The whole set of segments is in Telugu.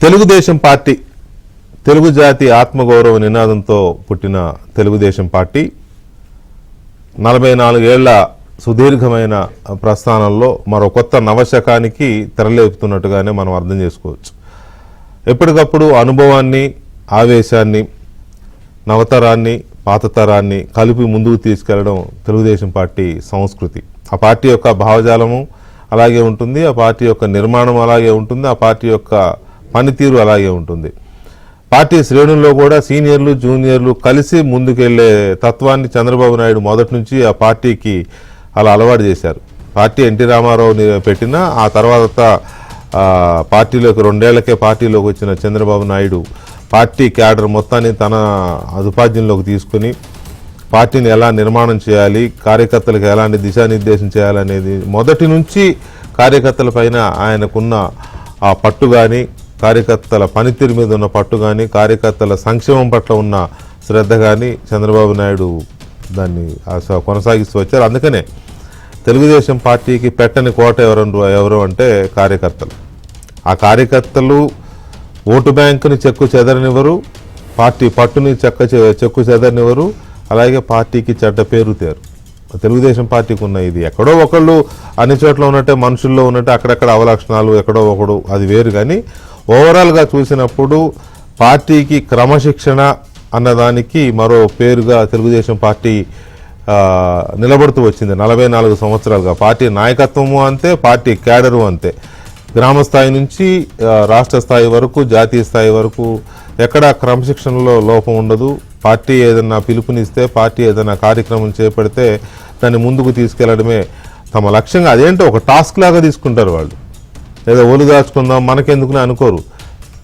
తెలుగుదేశం పార్టీ తెలుగు జాతి ఆత్మగౌరవ నినాదంతో పుట్టిన తెలుగుదేశం పార్టీ 44 ఏళ్ల సుదీర్ఘమైన ప్రస్థానంలో మరో కొత్త నవశకానికి తెరలేపుతున్నట్టుగానే మనం అర్థం చేసుకోవచ్చు. ఎప్పటికప్పుడు అనుభవాన్ని, ఆవేశాన్ని, నవతరాన్ని, పాత తరాన్ని కలిపి ముందుకు తీసుకెళ్లడం తెలుగుదేశం పార్టీ సంస్కృతి. ఆ పార్టీ యొక్క భావజాలము అలాగే ఉంటుంది, ఆ పార్టీ యొక్క నిర్మాణం అలాగే ఉంటుంది, ఆ పార్టీ యొక్క పనితీరు అలాగే ఉంటుంది. పార్టీ శ్రేణుల్లో కూడా సీనియర్లు, జూనియర్లు కలిసి ముందుకెళ్లే తత్వాన్ని చంద్రబాబు నాయుడు మొదటి నుంచి ఆ పార్టీకి అలా అలవాటు చేశారు. పార్టీ ఎన్టీ రామారావు పెట్టిన ఆ తర్వాత పార్టీలోకి 2 ఏళ్లకే పార్టీలోకి వచ్చిన చంద్రబాబు నాయుడు పార్టీ క్యాడర్ మొత్తాన్ని తన అదుపాధ్యంలోకి తీసుకుని పార్టీని ఎలా నిర్మాణం చేయాలి, కార్యకర్తలకు ఎలాంటి దిశానిర్దేశం చేయాలనేది మొదటి నుంచి కార్యకర్తల పైన ఆయనకున్న ఆ పట్టు కానీ, కార్యకర్తల పనితీరు మీద ఉన్న పట్టు కానీ, కార్యకర్తల సంక్షేమం పట్ల ఉన్న శ్రద్ధ కానీ చంద్రబాబు నాయుడు దాన్ని కొనసాగిస్తూ వచ్చారు. అందుకనే తెలుగుదేశం పార్టీకి పెట్టని కోట ఎవరు అంటే కార్యకర్తలు. ఆ కార్యకర్తలు ఓటు బ్యాంకుని చెక్కు చెదరనివ్వరు, పార్టీ పట్టుని చెక్కు చెదరనివ్వరు, అలాగే పార్టీకి చెడ్డ పేరు తేరు. తెలుగుదేశం పార్టీకి ఉన్న ఇది ఎక్కడో ఒకళ్ళు అన్ని చోట్ల ఉన్నట్టే, మనుషుల్లో ఉన్నట్టే అక్కడక్కడ అవలక్షణాలు ఎక్కడో ఒకడు అది వేరు. కానీ ఓవరాల్గా చూసినప్పుడు పార్టీకి క్రమశిక్షణ అన్నదానికి మరో పేరుగా తెలుగుదేశం పార్టీ నిలబడుతూ వచ్చింది 44 సంవత్సరాలుగా. పార్టీ నాయకత్వము అంతే, పార్టీ క్యాడరు అంతే. గ్రామ స్థాయి నుంచి రాష్ట్ర స్థాయి వరకు, జాతీయ స్థాయి వరకు ఎక్కడా క్రమశిక్షణలో లోపం ఉండదు. పార్టీ ఏదైనా పిలుపునిస్తే, పార్టీ ఏదైనా కార్యక్రమం చేపడితే దాన్ని ముందుకు తీసుకెళ్లడమే తమ లక్ష్యంగా. అదేంటో ఒక టాస్క్ లాగా తీసుకుంటారు వాళ్ళు. ఏదో ఒళ్ళు దాచుకుందాం మనకెందుకుని అనుకోరు.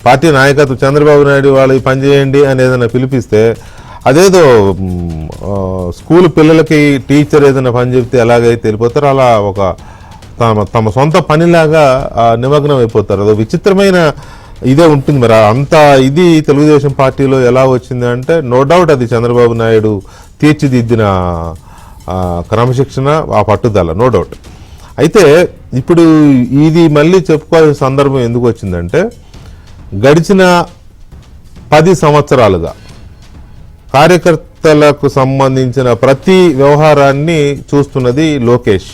పార్టీ నాయకత్వం చంద్రబాబు నాయుడు వాళ్ళు పని చేయండి అని ఏదైనా పిలిపిస్తే అదేదో స్కూల్ పిల్లలకి టీచర్ ఏదైనా పని చెప్తే ఎలాగైతే వెళ్ళిపోతారో అలా ఒక తమ సొంత పనిలాగా నిమగ్నం అయిపోతారు. అదో విచిత్రమైన ఇదే ఉంటుంది. మరి అంత ఇది తెలుగుదేశం పార్టీలో ఎలా వచ్చింది అంటే నో డౌట్ అది చంద్రబాబు నాయుడు తీర్చిదిద్దిన క్రమశిక్షణ, ఆ పట్టుదల, నో డౌట్. అయితే ఇప్పుడు ఇది మళ్ళీ చెప్పుకోవాల్సిన సందర్భం ఎందుకు వచ్చిందంటే గడిచిన 10 సంవత్సరాలుగా కార్యకర్తలకు సంబంధించిన ప్రతి వ్యవహారాన్ని చూస్తున్నది లోకేష్.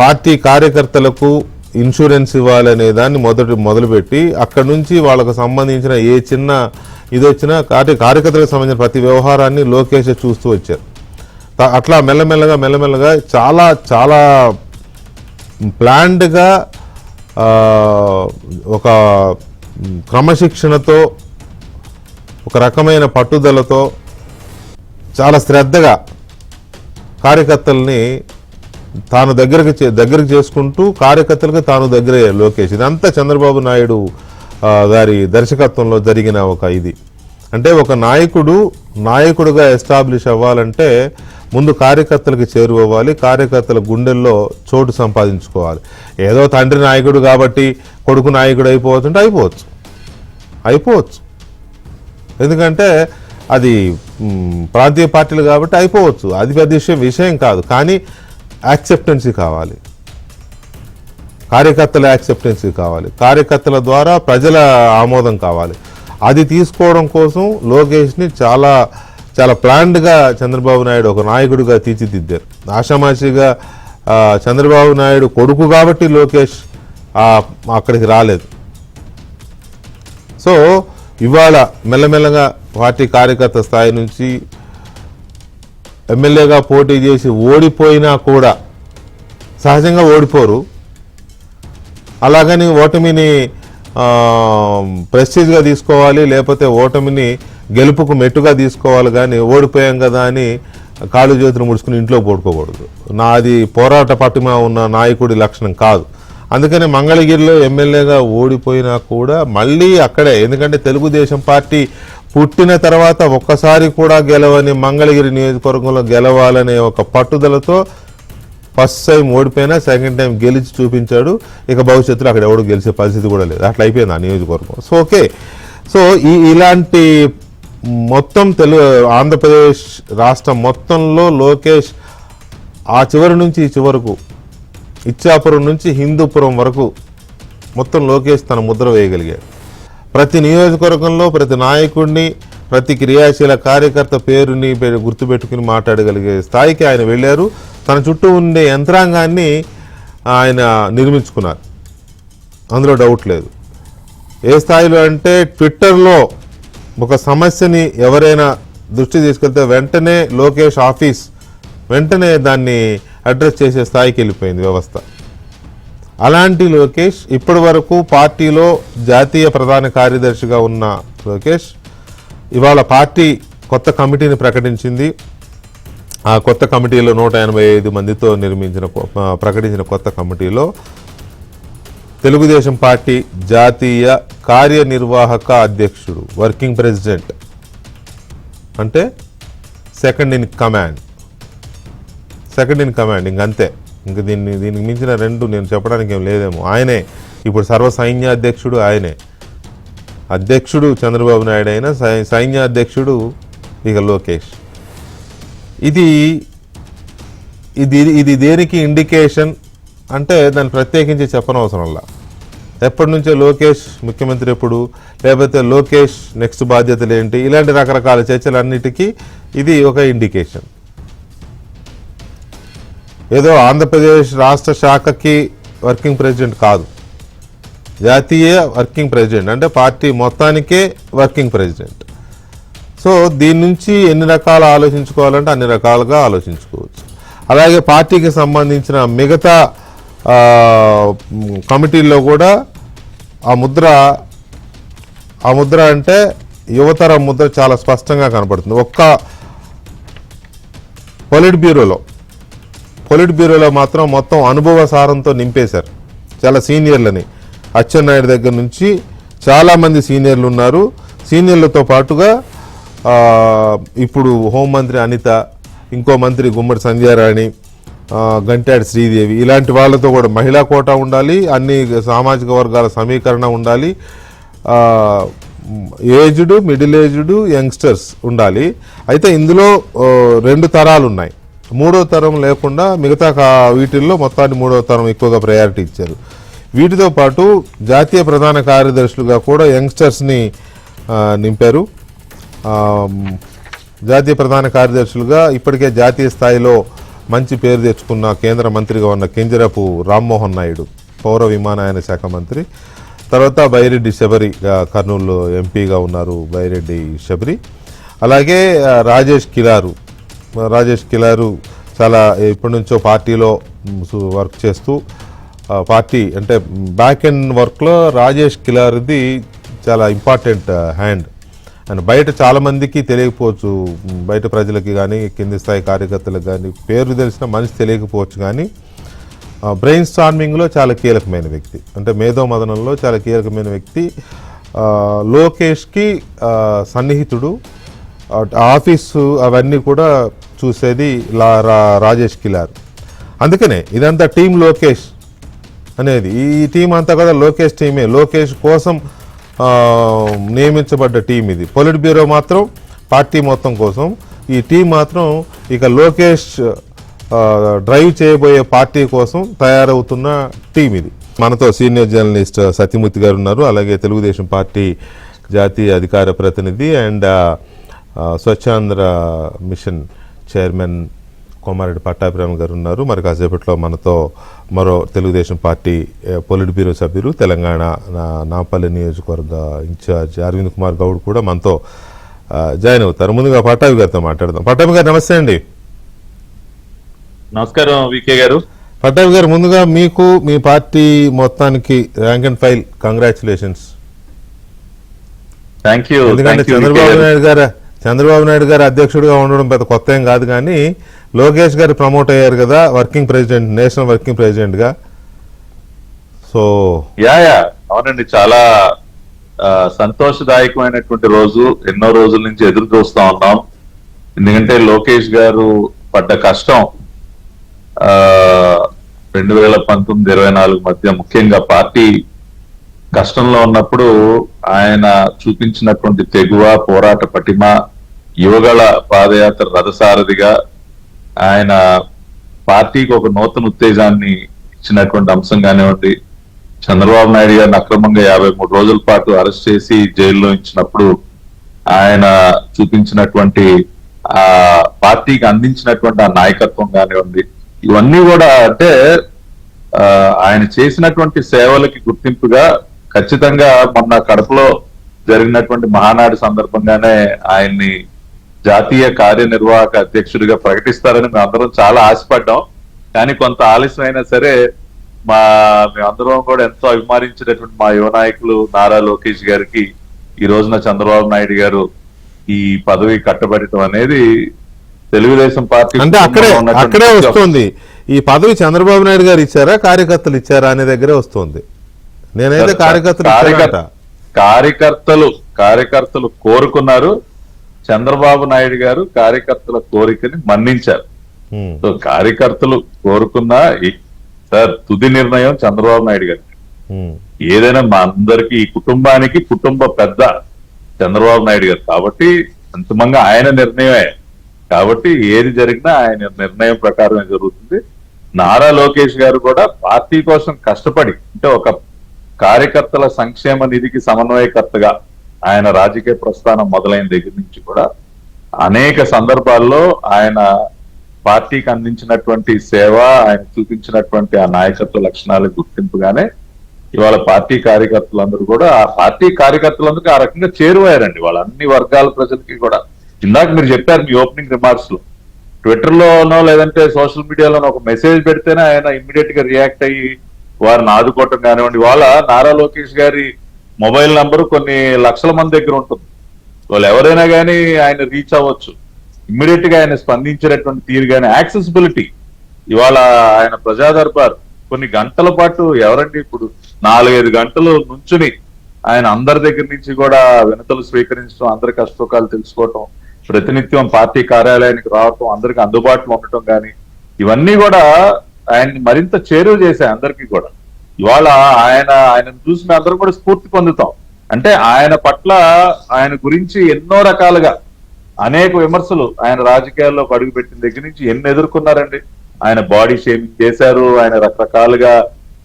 పార్టీ కార్యకర్తలకు ఇన్సూరెన్స్ ఇవ్వాలనే దాన్ని మొదలుపెట్టి అక్కడి నుంచి వాళ్ళకు సంబంధించిన ఏ చిన్న ఇది వచ్చినా కార్యకర్తలకు సంబంధించిన ప్రతి వ్యవహారాన్ని లోకేష్ చూస్తూ వచ్చారు. అట్లా మెల్లమెల్లగా చాలా చాలా ప్లాన్డ్గా ఒక క్రమశిక్షణతో, ఒక రకమైన పట్టుదలతో, చాలా శ్రద్ధగా కార్యకర్తల్ని తాను దగ్గరికి చేసుకుంటూ కార్యకర్తలకు తాను దగ్గరే లోకేష్. ఇదంతా చంద్రబాబు నాయుడు గారి దర్శకత్వంలో జరిగిన ఒక ఇది. అంటే ఒక నాయకుడుగా ఎస్టాబ్లిష్ అవ్వాలంటే ముందు కార్యకర్తలకు చేరువవ్వాలి, కార్యకర్తల గుండెల్లో చోటు సంపాదించుకోవాలి. ఏదో తండ్రి నాయకుడు కాబట్టి కొడుకు నాయకుడు అయిపోవచ్చు అంటే అయిపోవచ్చు. ఎందుకంటే అది ప్రాంతీయ పార్టీలు కాబట్టి అయిపోవచ్చు, అది పెద్ద విషయం కాదు. కానీ యాక్సెప్టెన్సీ కావాలి, కార్యకర్తల యాక్సెప్టెన్సీ కావాలి, కార్యకర్తల ద్వారా ప్రజల ఆమోదం కావాలి. అది తీసుకోవడం కోసం లోకేష్ని చాలా చాలా ప్లాన్డ్గా చంద్రబాబు నాయుడు ఒక నాయకుడిగా తీర్చిదిద్దారు. ఆషామాషిగా చంద్రబాబు నాయుడు కొడుకు కాబట్టి లోకేష్ అక్కడికి రాలేదు. సో ఇవాళ మెల్లమెల్లగా పార్టీ కార్యకర్త స్థాయి నుంచి ఎమ్మెల్యేగా పోటీ చేసి ఓడిపోయినా కూడా సహజంగా ఓడిపోరు. అలాగని ఓటమిని ప్రెస్టీజ్గా తీసుకోవాలి, లేకపోతే ఓటమిని గెలుపుకు మెట్టుగా తీసుకోవాలి. కానీ ఓడిపోయాం కదా అని కాళ్ళు చేతులు ముడుచుకుని ఇంట్లో పడుకోకూడదు. నాది పోరాట పట్టుమ ఉన్న నాయకుడి లక్షణం కాదు. అందుకని మంగళగిరిలో ఎమ్మెల్యేగా ఓడిపోయినా కూడా మళ్ళీ అక్కడే, ఎందుకంటే తెలుగుదేశం పార్టీ పుట్టిన తర్వాత ఒక్కసారి కూడా గెలవని మంగళగిరి నియోజకవర్గంలో గెలవాలనే ఒక పట్టుదలతో ఫస్ట్ టైం ఓడిపోయినా సెకండ్ టైం గెలిచి చూపించాడు. ఇక భవిష్యత్తులో అక్కడ ఎవడు గెలిచే పరిస్థితి కూడా లేదు. అట్లా అయిపోయింది ఆ నియోజకవర్గం. సో ఓకే, సో ఇలాంటి మొత్తం ఆంధ్రప్రదేశ్ రాష్ట్రం మొత్తంలో లోకేష్ ఆ చివరి నుంచి ఈ చివరకు, ఇచ్చాపురం నుంచి హిందూపురం వరకు మొత్తం లోకేష్ తన ముద్ర వేయగలిగాడు. ప్రతి నియోజకవర్గంలో ప్రతి నాయకుడిని, ప్రతి క్రియాశీల కార్యకర్త పేరుని గుర్తుపెట్టుకుని మాట్లాడగలిగే స్థాయికి ఆయన వెళ్ళారు. తన చుట్టూ ఉండే యంత్రాంగాన్ని ఆయన నిర్మించుకున్నారు, అందులో డౌట్ లేదు. ఏ స్థాయిలో అంటే ట్విట్టర్లో ఒక సమస్యని ఎవరైనా దృష్టి తీసుకెళ్తే వెంటనే లోకేష్ ఆఫీస్ వెంటనే దాన్ని అడ్రస్ చేసే స్థాయికి వెళ్ళిపోయింది వ్యవస్థ. అలాంటి లోకేష్ ఇప్పటి వరకు పార్టీలో జాతీయ ప్రధాన కార్యదర్శిగా ఉన్న లోకేష్ ఇవాళ పార్టీ కొత్త కమిటీని ప్రకటించింది. ఆ కొత్త కమిటీలో 185 మందితో ప్రకటించిన కొత్త కమిటీలో తెలుగుదేశం పార్టీ జాతీయ కార్యనిర్వాహక అధ్యక్షుడు, వర్కింగ్ ప్రెసిడెంట్ అంటే సెకండ్ ఇన్ కమాండ్ ఇంకంతే. ఇంక దీనికి మించిన రెండు నేను చెప్పడానికి ఏం లేదేమో. ఆయనే ఇప్పుడు సర్వ సైన్యాధ్యక్షుడు, ఆయనే అధ్యక్షుడు చంద్రబాబు నాయుడు అయినా సైన్యాధ్యక్షుడు ఇక లోకేష్. ఇది దేనికి ఇండికేషన్ అంటే దాన్ని ప్రత్యేకించి చెప్పనవసరంలా. ఎప్పటి నుంచో లోకేష్ ముఖ్యమంత్రి ఎప్పుడు, లేకపోతే లోకేష్ నెక్స్ట్ బాధ్యతలు ఏంటి, ఇలాంటి రకరకాల చర్చలన్నిటికీ ఇది ఒక ఇండికేషన్. ఏదో ఆంధ్రప్రదేశ్ రాష్ట్ర శాఖకి వర్కింగ్ ప్రెసిడెంట్ కాదు, జాతీయ వర్కింగ్ ప్రెసిడెంట్ అంటే పార్టీ మొత్తానికే వర్కింగ్ ప్రెసిడెంట్. సో దీని నుంచి ఎన్ని రకాలు ఆలోచించుకోవాలంటే అన్ని రకాలుగా ఆలోచించుకోవచ్చు. అలాగే పార్టీకి సంబంధించిన మిగతా కమిటీల్లో కూడా ఆ ముద్ర అంటే యువతరం ముద్ర చాలా స్పష్టంగా కనపడుతుంది. ఒక్క పొలిట్ బ్యూరోలో మాత్రం మొత్తం అనుభవ సారంతో నింపేశారు చాలా సీనియర్లని. అచ్చెన్నాయుడు దగ్గర నుంచి చాలామంది సీనియర్లు ఉన్నారు. సీనియర్లతో పాటుగా ఇప్పుడు హోంమంత్రి అనిత, ఇంకో మంత్రి గుమ్మడి సంధ్యారాణి, గంటాడి శ్రీదేవి, ఇలాంటి వాళ్ళతో కూడా మహిళా కోటా ఉండాలి, అన్ని సామాజిక వర్గాల సమీకరణ ఉండాలి, ఏజ్డ్, మిడిల్ ఏజ్డ్, యంగ్స్టర్స్ ఉండాలి. అయితే ఇందులో 2 తరాలు ఉన్నాయి. 3వ తరం లేకుండా మిగతా వీటిల్లో మొత్తాన్ని 3వ తరం ఎక్కువగా ప్రయారిటీ ఇచ్చారు. వీటితో పాటు జాతీయ ప్రధాన కార్యదర్శులుగా కూడా యంగ్స్టర్స్ని నింపారు. జాతీయ ప్రధాన కార్యదర్శులుగా ఇప్పటికే జాతీయ స్థాయిలో మంచి పేరు తెచ్చుకున్న కేంద్ర మంత్రిగా ఉన్న కింజరపు రామ్మోహన్ నాయుడు, పౌర విమానయాన శాఖ మంత్రి. తర్వాత బైరెడ్డి శబరి, కర్నూలు ఎంపీగా ఉన్నారు బైరెడ్డి శబరి. అలాగే రాజేష్ కిలారు చాలా ఇప్పటి నుంచో పార్టీలో వర్క్ చేస్తూ పార్టీ అంటే బ్యాక్ ఎండ్ వర్క్లో రాజేష్ కిలారుది చాలా ఇంపార్టెంట్ హ్యాండ్. అండ్ బయట చాలామందికి తెలియకపోవచ్చు, బయట ప్రజలకి కానీ కింది స్థాయి కార్యకర్తలకు కానీ పేరు తెలిసిన మనిషి తెలియకపోవచ్చు, కానీ బ్రెయిన్ స్టార్మింగ్లో చాలా కీలకమైన వ్యక్తి, అంటే మేధో మదనంలో చాలా కీలకమైన వ్యక్తి. లోకేష్కి సన్నిహితుడు, ఆఫీసు అవన్నీ కూడా చూసేది రాజేష్ కిలార్. అందుకనే ఇదంతా టీం లోకేష్ అనేది, ఈ టీం అంతా కూడా లోకేష్ టీమే, లోకేష్ కోసం నియమించబడ్డ టీం ఇది. పొలిట్ బ్యూరో మాత్రం పార్టీ మొత్తం కోసం, ఈ టీం మాత్రం ఇక లోకేష్ డ్రైవ్ చేయబోయే పార్టీ కోసం తయారవుతున్న టీం ఇది. మనతో సీనియర్ జర్నలిస్ట్ సత్యమూర్తి గారు ఉన్నారు, అలాగే తెలుగుదేశం పార్టీ జాతీయ అధికార ప్రతినిధి and Swachhandhra mission chairman Komareddy Pattabhiram గారు ఉన్నారు. మరి కాసేపట్లో మనతో మరో తెలుగుదేశం పార్టీ పొలిట్ బ్యూరో సభ్యులు, తెలంగాణ నాంపల్లి నియోజకవర్గ ఇన్ఛార్జ్ అరవింద్ కుమార్ గౌడ్ కూడా మనతో జాయిన్ అవుతారు. ముందుగా పట్టాభి గారితో మాట్లాడదాం. పట్టాభి గారు నమస్తే అండి. నమస్కారం వికే గారు. పట్టాభి గారు, ముందుగా మీకు మీ పార్టీ మొత్తానికి rank and file congratulations. Thank you. ఎందుకంటే చంద్రబాబు నాయుడు గారు అధ్యక్షుడిగా ఉండడం పెద్ద కొత్త ఏం కాదు, కానీ లోకేష్ గారు ప్రమోట్ అయ్యారు కదా working president, national working president గా. సో అవునండి, చాలా సంతోషదాయకమైనటువంటి రోజు. ఎన్నో రోజుల నుంచి ఎదురు చూస్తా ఉన్నాం. ఎందుకంటే లోకేష్ గారు పడ్డ కష్టం 2019-24 మధ్య, ముఖ్యంగా పార్టీ కష్టంలో ఉన్నప్పుడు ఆయన చూపించినటువంటి తెగువ, పోరాట పటిమ, యువగళ పాదయాత్ర రథసారథిగా ఆయన పార్టీకి ఒక నూతన ఉత్తేజాన్ని ఇచ్చినటువంటి అంశం కానివ్వండి, చంద్రబాబు నాయుడు గారిని అక్రమంగా 53 రోజుల పాటు అరెస్ట్ చేసి జైల్లో ఉంచినప్పుడు ఆయన చూపించినటువంటి ఆ పార్టీకి అందించినటువంటి ఆ నాయకత్వం కానివ్వండి, ఇవన్నీ కూడా అంటే ఆయన చేసినటువంటి సేవలకి గుర్తింపుగా ఖచ్చితంగా మొన్న కడపలో జరిగినటువంటి మహానాడు సందర్భంగానే ఆయన్ని జాతీయ కార్యనిర్వాహక అధ్యక్షుడిగా ప్రకటిస్తారని మేము అందరం చాలా ఆశపడ్డాం. కానీ కొంత ఆలస్యం అయినా సరే మేమందరం కూడా ఎంతో అభిమానించినటువంటి మా యువ నాయకులు నారా లోకేష్ గారికి ఈ రోజున చంద్రబాబు నాయుడు గారు ఈ పదవి కట్టబెట్టడం అనేది తెలుగుదేశం పార్టీ అంటే అక్కడే వస్తుంది. ఈ పదవి చంద్రబాబు నాయుడు గారు ఇచ్చారా, కార్యకర్తలు ఇచ్చారా అనే దగ్గరే వస్తుంది. నేనైతే కార్యకర్తలు కోరుకున్నారు, చంద్రబాబు నాయుడు గారు కార్యకర్తల కోరికని మన్నించారు. సో కార్యకర్తలు కోరుకున్నా సార్ తుది నిర్ణయం చంద్రబాబు నాయుడు గారి. ఏదైనా మా అందరికి ఈ కుటుంబానికి కుటుంబ పెద్ద చంద్రబాబు నాయుడు గారు కాబట్టి అంతిమంగా ఆయన నిర్ణయమే. కాబట్టి ఏది జరిగినా ఆయన నిర్ణయం ప్రకారమే జరుగుతుంది. నారా లోకేష్ గారు కూడా పార్టీ కోసం కష్టపడి అంటే ఒక కార్యకర్తల సంక్షేమ నిధికి సమన్వయకర్తగా ఆయన రాజకీయ ప్రస్థానం మొదలైన దగ్గర నుంచి కూడా అనేక సందర్భాల్లో ఆయన పార్టీకి అందించినటువంటి సేవ, ఆయన చూపించినటువంటి ఆ నాయకత్వ లక్షణాలకు గుర్తింపుగానే ఇవాళ పార్టీ కార్యకర్తలందరూ కూడా ఆ పార్టీ కార్యకర్తలందరూ ఆ రకంగా చేరువయ్యారండి. వాళ్ళ అన్ని వర్గాల ప్రజలకి కూడా ఇందాక మీరు చెప్పారు మీ ఓపెనింగ్ రిమార్క్స్ లో, ట్విట్టర్ లోనో లేదంటే సోషల్ మీడియాలోనో ఒక మెసేజ్ పెడితేనే ఆయన ఇమ్మీడియట్ గా రియాక్ట్ అయ్యి వారిని ఆదుకోవటం కానివ్వండి. వాళ్ళ నారా లోకేష్ గారి మొబైల్ నంబర్ కొన్ని లక్షల మంది దగ్గర ఉంటుంది. వాళ్ళు ఎవరైనా కానీ ఆయన రీచ్ అవ్వచ్చు. ఇమ్మీడియట్ గా ఆయన స్పందించేటటువంటి తీరు కానీ యాక్సెసిబిలిటీ, ఇవాళ ఆయన ప్రజా దర్బార్ కొన్ని గంటల పాటు ఎవరండి ఇప్పుడు 4-5 గంటలు నుంచుని ఆయన అందరి దగ్గర నుంచి కూడా వినతులు స్వీకరించడం, అందరి కష్టసుఖాలు తెలుసుకోవటం, ప్రతినిత్యం పార్టీ కార్యాలయానికి రావటం, అందరికి అందుబాటులో ఉండటం కానీ ఇవన్నీ కూడా ఆయన్ని మరింత చేరువ చేశాయి అందరికీ కూడా. ఇవాళ ఆయనను చూసి మేము అందరం కూడా స్ఫూర్తి పొందుతాం. అంటే ఆయన పట్ల ఆయన గురించి ఎన్నో రకాలుగా అనేక విమర్శలు ఆయన రాజకీయాల్లో అడుగుపెట్టిన దగ్గర నుంచి ఎన్ని ఎదుర్కొన్నారండి. ఆయన బాడీ షేమింగ్ చేశారు, ఆయన రకరకాలుగా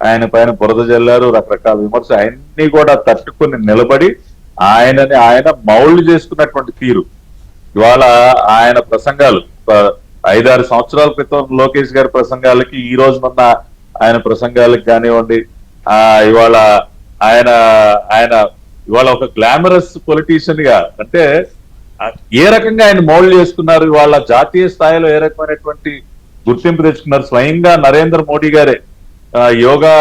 ఆయన పైన బురద జల్లారు, రకరకాల విమర్శలు అన్ని కూడా తట్టుకుని నిలబడి ఆయన మౌల్డ్ చేసుకున్నటువంటి తీరు. ఇవాళ ఆయన ప్రసంగాలు 5-6 సంవత్సరాల క్రితం లోకేష్ గారి ప్రసంగాలకి ఈ రోజునున్న ఆయన ప్రసంగాలకు కానివ్వండి, ఇవాళ ఆయన ఇవాళ ఒక గ్లామరస్ పొలిటీషియన్ గా అంటే ఏ రకంగా ఆయన మౌల్డ్ చేసుకున్నారు, ఇవాళ జాతీయ స్థాయిలో ఏ రకమైనటువంటి గుర్తింపు తెచ్చుకున్నారు. స్వయంగా నరేంద్ర మోడీ గారే యోగా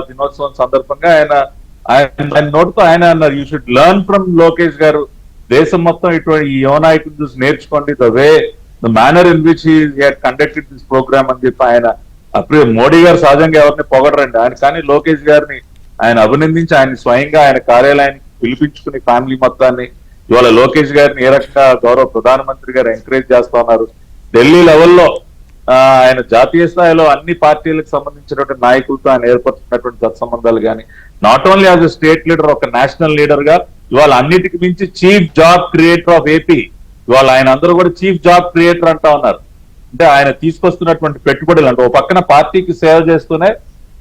దినోత్సవం సందర్భంగా ఆయన నోటితో ఆయన అన్నారు, you should learn from Lokesh గారు. దేశం మొత్తం ఇటువంటి ఈ యువ నాయకులు చూసి నేర్చుకోండి, the manner in which he had conducted this programme అని చెప్పి ఆయన అప్పుడు మోడీ గారు సహజంగా ఎవరిని పొగడరండి ఆయన, కానీ లోకేష్ గారిని ఆయన అభినందించి ఆయన స్వయంగా ఆయన కార్యాలయానికి పిలిపించుకుని ఫ్యామిలీ మొత్తాన్ని ఇవాళ లోకేష్ గారిని ఏ రకంగా గౌరవ ప్రధానమంత్రి గారు ఎంకరేజ్ చేస్తా ఉన్నారు. ఢిల్లీ లెవెల్లో ఆయన జాతీయ స్థాయిలో అన్ని పార్టీలకు సంబంధించినటువంటి నాయకులతో ఆయన ఏర్పడుతున్నటువంటి సత్సంబంధాలు కానీ not only as a state leader, ఒక నేషనల్ లీడర్ గా ఇవాళ అన్నిటికి మించి chief job creator of AP. ఇవాళ ఆయన అందరూ కూడా చీఫ్ జాబ్ క్రియేటర్ అంటా ఉన్నారు. అంటే ఆయన తీసుకొస్తున్నటువంటి పెట్టుబడులు అంటే ఒక పక్కన పార్టీకి సేవ చేస్తూనే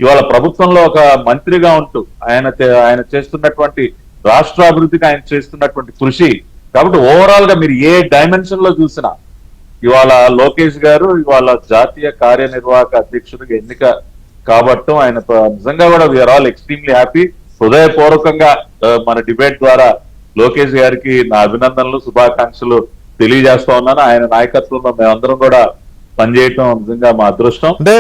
ఇవాళ ప్రభుత్వంలో ఒక మంత్రిగా ఉంటూ ఆయన చేస్తున్నటువంటి రాష్ట్రాభివృద్ధికి ఆయన చేస్తున్నటువంటి కృషి. కాబట్టి ఓవరాల్ గా మీరు ఏ డైమెన్షన్ లో చూసినా ఇవాళ లోకేష్ గారు ఇవాళ జాతీయ కార్యనిర్వాహక అధ్యక్షుడిగా ఎన్నిక కాబట్టం ఆయన నిజంగా కూడా వీఆర్ ఆల్ ఎక్స్ట్రీమ్లీ హ్యాపీ. హృదయపూర్వకంగా మన డిబేట్ ద్వారా లోకేష్ గారికి నా అభినందనలు, శుభాకాంక్షలు తెలియజేస్తా ఉన్నాను. ఆయన నాయకత్వంలో మేమందరం కూడా పనిచేయటం నిజంగా మా అదృష్టం. అంటే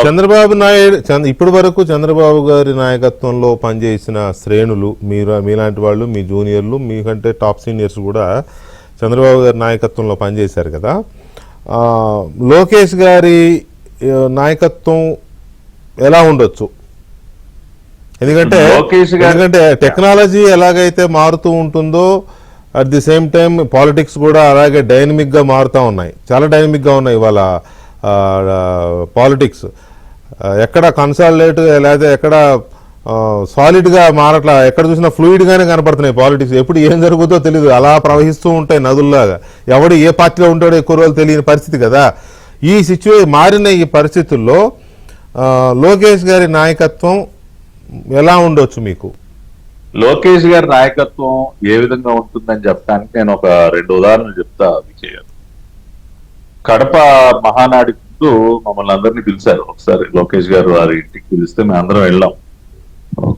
చంద్రబాబు నాయుడు ఇప్పటి వరకు చంద్రబాబు గారి నాయకత్వంలో పనిచేసిన శ్రేణులు మీలాంటి వాళ్ళు, మీ జూనియర్లు, మీకంటే టాప్ సీనియర్స్ కూడా చంద్రబాబు గారి నాయకత్వంలో పనిచేశారు కదా. లోకేష్ గారి నాయకత్వం ఎలా ఉండొచ్చు? ఎందుకంటే టెక్నాలజీ ఎలాగైతే మారుతూ ఉంటుందో at the same time politics కూడా అలాగే డైనమిక్గా మారుతూ ఉన్నాయి, చాలా డైనమిక్గా ఉన్నాయి ఇవాళ పాలిటిక్స్. ఎక్కడ కన్సాలిడేట్ లేదా ఎక్కడ సాలిడ్గా మారట్లా, ఎక్కడ చూసినా ఫ్లూయిడ్గానే కనపడుతున్నాయి పాలిటిక్స్. ఎప్పుడు ఏం జరుగుతుందో తెలియదు, అలా ప్రవహిస్తూ ఉంటాయి నదుల్లాగా. ఎవడు ఏ పార్టీలో ఉంటాడో ఎక్కువ రోజులు తెలియని పరిస్థితి కదా. ఈ మారిన ఈ పరిస్థితుల్లో లోకేష్ గారి నాయకత్వం ఎలా ఉండొచ్చు మీకు? లోకేష్ గారి నాయకత్వం ఏ విధంగా ఉంటుందని చెప్పడానికి నేను ఒక 2 ఉదాహరణలు చెప్తా విజయ్ గారు. కడప మహానాడి ముందు మమ్మల్ని అందరినీ పిలిచారు ఒకసారి. లోకేష్ గారు వారి ఇంటికి పిలిస్తే మేము అందరం వెళ్ళాం.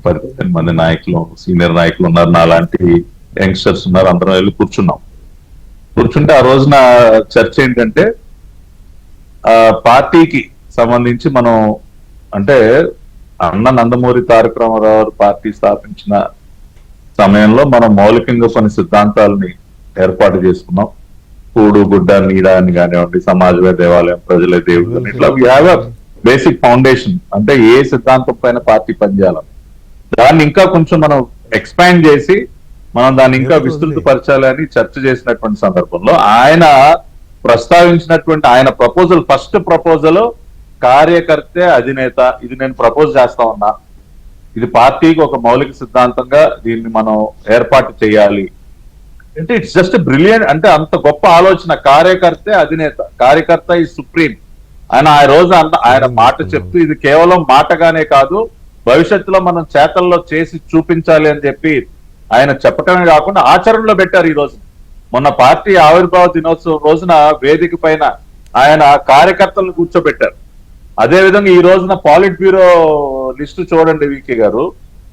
10 మంది నాయకులు, సీనియర్ నాయకులు ఉన్నారు, నా లాంటి యంగ్స్టర్స్ ఉన్నారు, అందరం వెళ్ళి కూర్చున్నాం. కూర్చుంటే ఆ రోజున చర్చ ఏంటంటే పార్టీకి సంబంధించి మనం అంటే అన్న నందమూరి తారక రామారావు పార్టీ స్థాపించిన సమయంలో మనం మౌలికంగా కొన్ని సిద్ధాంతాలని ఏర్పాటు చేసుకున్నాం. కూడు గుడ్డ నీడ అని కానివ్వండి, సమాజమే దేవాలయం, ప్రజలే దేవుడు అని, ఇట్లా బేసిక్ ఫౌండేషన్. అంటే ఏ సిద్ధాంతం పైన పార్టీ పనిచేయాలని, దాన్ని ఇంకా కొంచెం మనం ఎక్స్పాండ్ చేసి మనం దాన్ని ఇంకా విస్తృతపరచాలి అని చర్చ చేసినటువంటి సందర్భంలో ఆయన ప్రస్తావించినటువంటి ఆయన ప్రపోజల్, ఫస్ట్ ప్రపోజల్ కార్యకర్తే అధినేత. ఇది నేను ప్రపోజ్ చేస్తా ఉన్నా, ఇది పార్టీకి ఒక మౌలిక సిద్ధాంతంగా దీన్ని మనం ఏర్పాటు చేయాలి అంటే ఇట్స్ జస్ట్ బ్రిలియంట్. అంటే అంత గొప్ప ఆలోచన. కార్యకర్తే అధినేత, కార్యకర్త ఈ సుప్రీం. ఆయన ఆ రోజు ఆయన మాట చెప్తూ ఇది కేవలం మాటగానే కాదు, భవిష్యత్తులో మనం చేతల్లో చేసి చూపించాలి అని చెప్పి ఆయన చెప్పటమే కాకుండా ఆచరణలో పెట్టారు. ఈ రోజు మొన్న పార్టీ ఆవిర్భావ దినోత్సవం రోజున వేదిక పైన ఆయన కార్యకర్తలను కూర్చోబెట్టారు. అదే విధంగా ఈ రోజున పాలిట్ బ్యూరో లిస్టు చూడండి వికే గారు.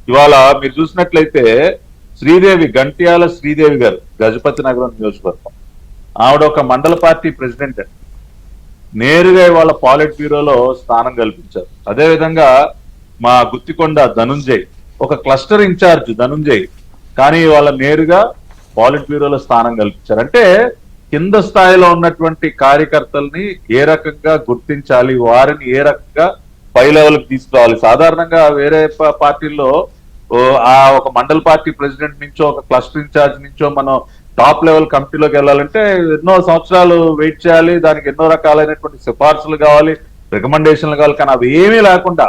ఇవాళ మీరు చూసినట్లయితే శ్రీదేవి, గంట్యాల శ్రీదేవి గారు, గజపతి నగరం నియోజకవర్గం, ఆవిడ ఒక మండల పార్టీ ప్రెసిడెంట్. నేరుగా ఇవాళ పాలిట్ బ్యూరోలో స్థానం కల్పించారు. అదే విధంగా మా గుత్తికొండ ధనుంజయ్, ఒక క్లస్టర్ ఇన్ఛార్జ్ ధనుంజయ్, కానీ ఇవాళ నేరుగా పాలిట్ బ్యూరోలో స్థానం కల్పించారు. అంటే కింద స్థాయిలో ఉన్నటువంటి కార్యకర్తల్ని ఏ రకంగా గుర్తించాలి, వారిని ఏ రకంగా పై లెవెల్కి తీసుకురావాలి. సాధారణంగా వేరే పార్టీల్లో ఆ ఒక మండల పార్టీ ప్రెసిడెంట్ నుంచో, ఒక క్లస్టర్ ఇన్ఛార్జ్ నుంచో మనం టాప్ లెవెల్ కమిటీలోకి వెళ్ళాలంటే ఎన్నో సంవత్సరాలు వెయిట్ చేయాలి, దానికి ఎన్నో రకాలైనటువంటి సిఫార్సులు కావాలి, రికమెండేషన్లు కావాలి. కానీ అవి ఏమీ లేకుండా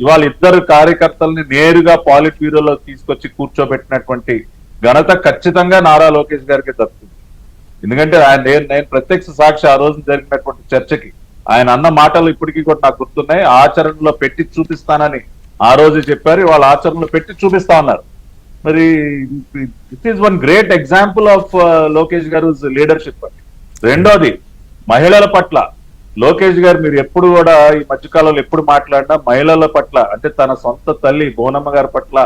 ఇవాళ ఇద్దరు కార్యకర్తల్ని నేరుగా పాలిట్ బ్యూరోలో తీసుకొచ్చి కూర్చోబెట్టినటువంటి ఘనత ఖచ్చితంగా నారా లోకేష్ గారికి దక్కుతుంది. ఎందుకంటే నేను ప్రత్యక్ష సాక్షి. ఆ రోజు జరిగినటువంటి చర్చకి ఆయన అన్న మాటలు ఇప్పటికీ కూడా నాకు గుర్తున్నాయి. ఆచరణలో పెట్టి చూపిస్తానని ఆ రోజు చెప్పారు, వాళ్ళ ఆచరణలో పెట్టి చూపిస్తా ఉన్నారు. మరి it is one great example of Lokesh గారు లీడర్షిప్. రెండోది మహిళల పట్ల లోకేష్ గారు, మీరు ఎప్పుడు కూడా ఈ మధ్యకాలంలో ఎప్పుడు మాట్లాడినా మహిళల పట్ల, అంటే తన సొంత తల్లి బోనమ్మ గారి పట్ల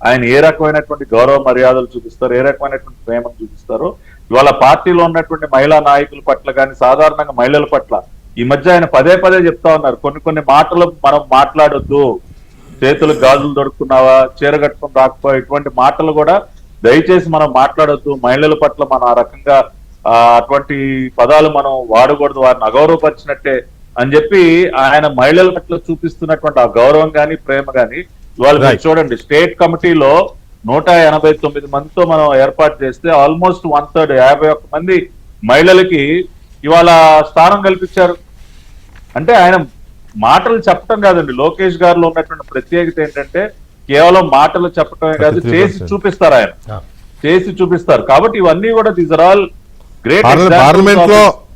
ఆయన ఏ రకమైనటువంటి గౌరవ మర్యాదలు చూపిస్తారు, ఏ రకమైనటువంటి ప్రేమను చూపిస్తారు. ఇవాళ పార్టీలో ఉన్నటువంటి మహిళా నాయకుల పట్ల కానీ, సాధారణంగా మహిళల పట్ల ఈ మధ్య ఆయన పదే పదే చెప్తా ఉన్నారు, కొన్ని మాటలు మనం మాట్లాడొద్దు, చేతులు గాజులు దొరుకుతున్నావా, చీర కట్టుకుని రాకపో, ఇటువంటి మాటలు కూడా దయచేసి మనం మాట్లాడొద్దు. మహిళల పట్ల మనం ఆ రకంగా అటువంటి పదాలు మనం వాడకూడదు, వారిని అగౌరవపరిచినట్టే అని చెప్పి ఆయన మహిళల పట్ల చూపిస్తున్నటువంటి ఆ గౌరవం గాని, ప్రేమ గాని ఇవాళ మీరు చూడండి. స్టేట్ కమిటీలో 189 మందితో మనం ఏర్పాటు చేస్తే ఆల్మోస్ట్ 1/3, 51 మంది మహిళలకి ఇవాళ స్థానం కల్పించారు. అంటే ఆయన మాటలు చెప్పటం కాదండి, లోకేష్ గారిలో ఉన్నటువంటి ప్రత్యేకత ఏంటంటే కేవలం మాటలు చెప్పటమే కాదు, చేసి చూపిస్తారు. ఆయన చేసి చూపిస్తారు. కాబట్టి ఇవన్నీ కూడా these are all great.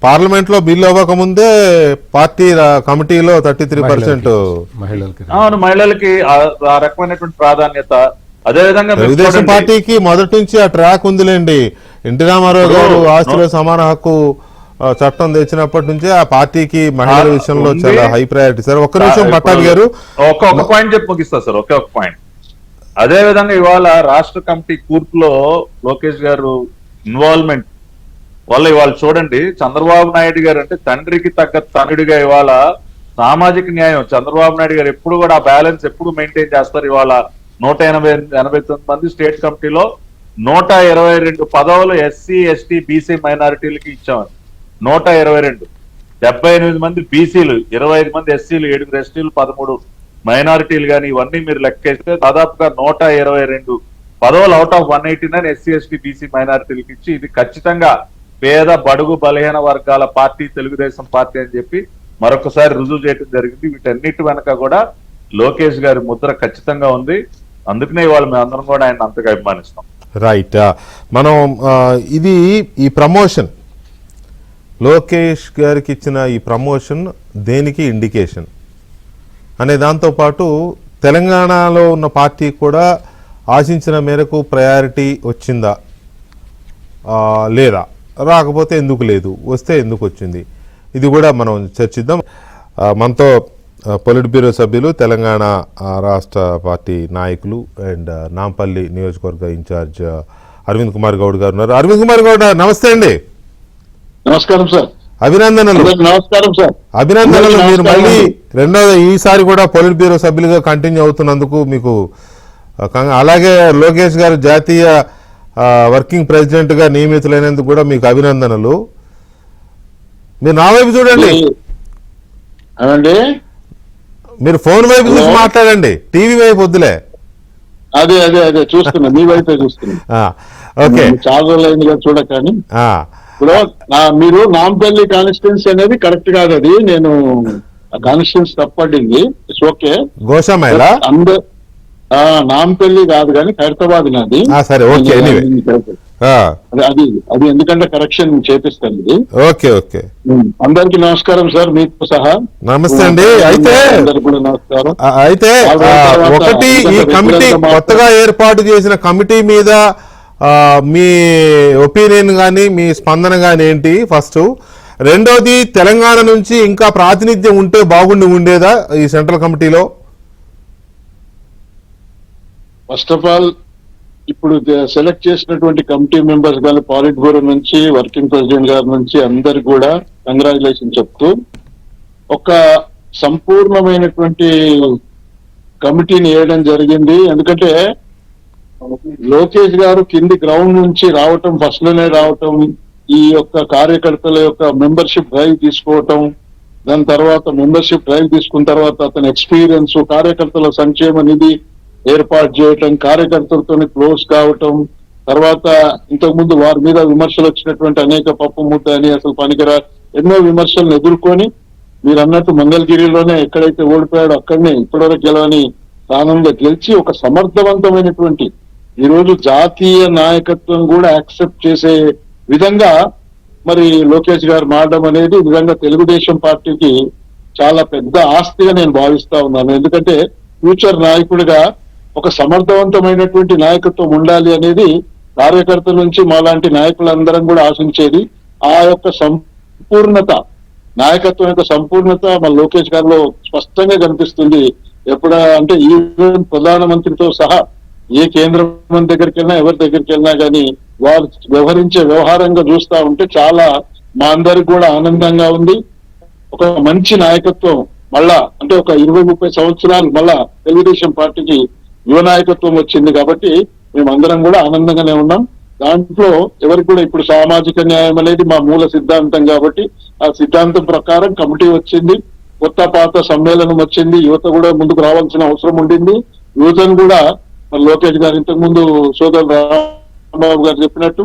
Parliament లో బిల్లు అవ్వక ముందే పార్టీ కమిటీలో 33% అవును మహిళలకి ఆ రకమైనటువంటి ప్రాధాన్యత. అదేవిధంగా తెలుగుదేశం పార్టీకి మొదటి నుంచి ఆ ట్రాక్ ఉందిలేండి. ఎన్టీ రామారావు గారు ఆస్తిలో సమాన హక్కు చట్టం తెచ్చినప్పటి నుంచే ఆ పార్టీకి మహిళల విషయంలో చాలా హై ప్రయారిటీ. సార్ ఒక్క నిమిషం పట్టాభి గారు, ఒక పాయింట్ చెప్పి ముగిస్తా సార్, ఒకే ఒక పాయింట్. అదే విధంగా ఇవాళ రాష్ట్ర కమిటీ కూర్పులో లోకేష్ గారు ఇన్వాల్వ్మెంట్ వల్ల ఇవాళ చూడండి, చంద్రబాబు నాయుడు గారు అంటే తండ్రికి తగ్గ తనుడిగా ఇవాళ సామాజిక న్యాయం చంద్రబాబు నాయుడు గారు ఎప్పుడు కూడా ఆ బ్యాలెన్స్ ఎప్పుడు మెయింటైన్ చేస్తారు. ఇవాళ 189 మంది స్టేట్ కమిటీలో 122 పదవులు ఎస్సీ, ఎస్టీ, బీసీ మైనారిటీలకి ఇచ్చామని. 122, 78 మంది బీసీలు, 25 మంది ఎస్సీలు, 7 ఎస్టీలు, 13 మైనారిటీలు కానీ ఇవన్నీ మీరు లెక్కేస్తే దాదాపుగా 122 పదవులు out of 189 SC, ST, BC మైనారిటీలకి ఇచ్చి ఇది ఖచ్చితంగా పేద బడుగు బలహీన వర్గాల పార్టీ తెలుగుదేశం పార్టీ అని చెప్పి మరొకసారి రుజువు చేయడం జరిగింది. వీటన్నిటి వెనక కూడా లోకేష్ గారి ముద్ర ఖచ్చితంగా ఉంది. అందుకనే ఇవాళ మేము అందరం కూడా ఆయన అంతగా అభిమానిస్తాం. రైట్. మనం ఇది ఈ ప్రమోషన్, లోకేష్ గారికి ఇచ్చిన ఈ ప్రమోషన్ దేనికి ఇండికేషన్ అనే దాంతో పాటు తెలంగాణలో ఉన్న పార్టీ కూడా ఆశించిన మేరకు ప్రయారిటీ వచ్చిందా లేదా, రాకపోతే ఎందుకు లేదు, వస్తే ఎందుకు వచ్చింది, ఇది కూడా మనం చర్చిద్దాం. మనతో పొలిట్ బ్యూరో సభ్యులు, తెలంగాణ రాష్ట్ర పార్టీ నాయకులు అండ్ నాంపల్లి నియోజకవర్గ ఇన్ఛార్జ్ అరవింద్ కుమార్ గౌడ్ గారు ఉన్నారు. అరవింద్ కుమార్ గౌడ్ నమస్తే అండి. నమస్కారం సార్. అభినందనలు. నమస్కారం సార్. అభినందనలు. మీరు మళ్ళీ ఈసారి కూడా పొలిట్ బ్యూరో సభ్యులుగా కంటిన్యూ అవుతున్నందుకు మీకు అలాగే లోకేష్ గారు జాతీయ వర్కింగ్ ప్రెసిడెంట్ గా నియమితులైనందుకు కూడా మీకు అభినందనలు. మీరు నా వైపు చూడండి, అదండి మీరు ఫోన్ వైపు చూసి మాట్లాడండి, టీవీ వైపు వద్దులే. అదే అదే అదే చూస్తున్నా, మీ వైపే చూస్తున్నా. ఓకే, చాలా రోజులైందిగా చూడకని. ఇప్పుడు మీరు నాంపల్లి కాన్స్టిట్యున్సీ అనేది కరెక్ట్ కాదు, అది నేను కాన్స్టిట్యున్సీ తప్పడింది. It's okay. గోషామైల నాంపల్లి కాదు కానీ ఖైరతాబాద్ నాది. సరే, ఓకే. అది అది ఎందుకంటే కరెక్షన్ చేపిస్తాను ఇది. Okay okay. అందరికి నమస్కారం సార్, మీకు సహా నమస్తే అండి. అయితే కూడా నమస్కారం. అయితే ఒకటి, ఈ కమిటీ కొత్తగా ఏర్పాటు చేసిన కమిటీ మీద మీ ఒపీనియన్ కానీ మీ స్పందన కానీ ఏంటి ఫస్ట్? రెండోది, తెలంగాణ నుంచి ఇంకా ప్రాతినిధ్యం ఉంటే బాగుండి ఉండేదా ఈ సెంట్రల్ కమిటీలో? ఫస్ట్ ఆఫ్ ఆల్ ఇప్పుడు సెలెక్ట్ చేసినటువంటి కమిటీ మెంబర్స్ కానీ పాలిట్ బ్యూరో నుంచి, వర్కింగ్ ప్రెసిడెంట్ గారి నుంచి అందరికి కూడా కంగ్రాచులేషన్ చెప్తూ, ఒక సంపూర్ణమైనటువంటి కమిటీని వేయడం జరిగింది. ఎందుకంటే లోకేష్ గారు కింది గ్రౌండ్ నుంచి రావటం, ఫస్ట్ లోనే రావటం, ఈ యొక్క కార్యకర్తల యొక్క మెంబర్షిప్ డ్రైవ్ తీసుకోవటం, దాని తర్వాత మెంబర్షిప్ డ్రైవ్ తీసుకున్న తర్వాత అతని ఎక్స్పీరియన్స్, కార్యకర్తల సంక్షేమ నిధి ఏర్పాటు చేయటం, కార్యకర్తలతో క్లోజ్ కావటం, తర్వాత ఇంతకు ముందు వారి మీద విమర్శలు వచ్చినటువంటి అనేక పప్పు ముద్ద అని, అసలు పనికిరా ఎన్నో విమర్శలను ఎదుర్కొని, మీరు అన్నట్టు మంగళగిరిలోనే ఎక్కడైతే ఓడిపోయాడో అక్కడనే ఇప్పటివరకు గెలవని స్థానంలో గెలిచి ఒక సమర్థవంతమైనటువంటి ఈ రోజు జాతీయ నాయకత్వం కూడా యాక్సెప్ట్ చేసే విధంగా మరి లోకేష్ గారు మారడం అనేది నిజంగా తెలుగుదేశం పార్టీకి చాలా పెద్ద ఆస్తిగా నేను భావిస్తా ఉన్నాను. ఎందుకంటే ఫ్యూచర్ నాయకుడిగా ఒక సమర్థవంతమైనటువంటి నాయకత్వం ఉండాలి అనేది కార్యకర్తల నుంచి మాలాంటి నాయకులందరం కూడా ఆశించేది. ఆ యొక్క సంపూర్ణత, నాయకత్వం యొక్క సంపూర్ణత మన లోకేష్ గారిలో స్పష్టంగా కనిపిస్తుంది. అంటే ఈవెన్ ప్రధానమంత్రితో సహా ఏ కేంద్ర మంత్రి దగ్గరికి వెళ్ళినా, ఎవరి దగ్గరికి వెళ్ళినా కానీ వారు వ్యవహరించే వ్యవహారంగా చూస్తా ఉంటే చాలా మా అందరికి కూడా ఆనందంగా ఉంది. ఒక మంచి నాయకత్వం మళ్ళా, అంటే ఒక 20-30 సంవత్సరాలు మళ్ళా తెలుగుదేశం పార్టీకి యువ నాయకత్వం వచ్చింది కాబట్టి మేమందరం కూడా ఆనందంగానే ఉన్నాం. దాంట్లో ఎవరికి కూడా ఇప్పుడు సామాజిక న్యాయం అనేది మా మూల సిద్ధాంతం కాబట్టి ఆ సిద్ధాంతం ప్రకారం కమిటీ వచ్చింది, కొత్త పాత సమ్మేళనం వచ్చింది, యువత కూడా ముందుకు రావాల్సిన అవసరం ఉండింది. యువతను కూడా మరి లోకేష్ గారు ఇంతకు ముందు సోదరు రాంబాబు గారు చెప్పినట్టు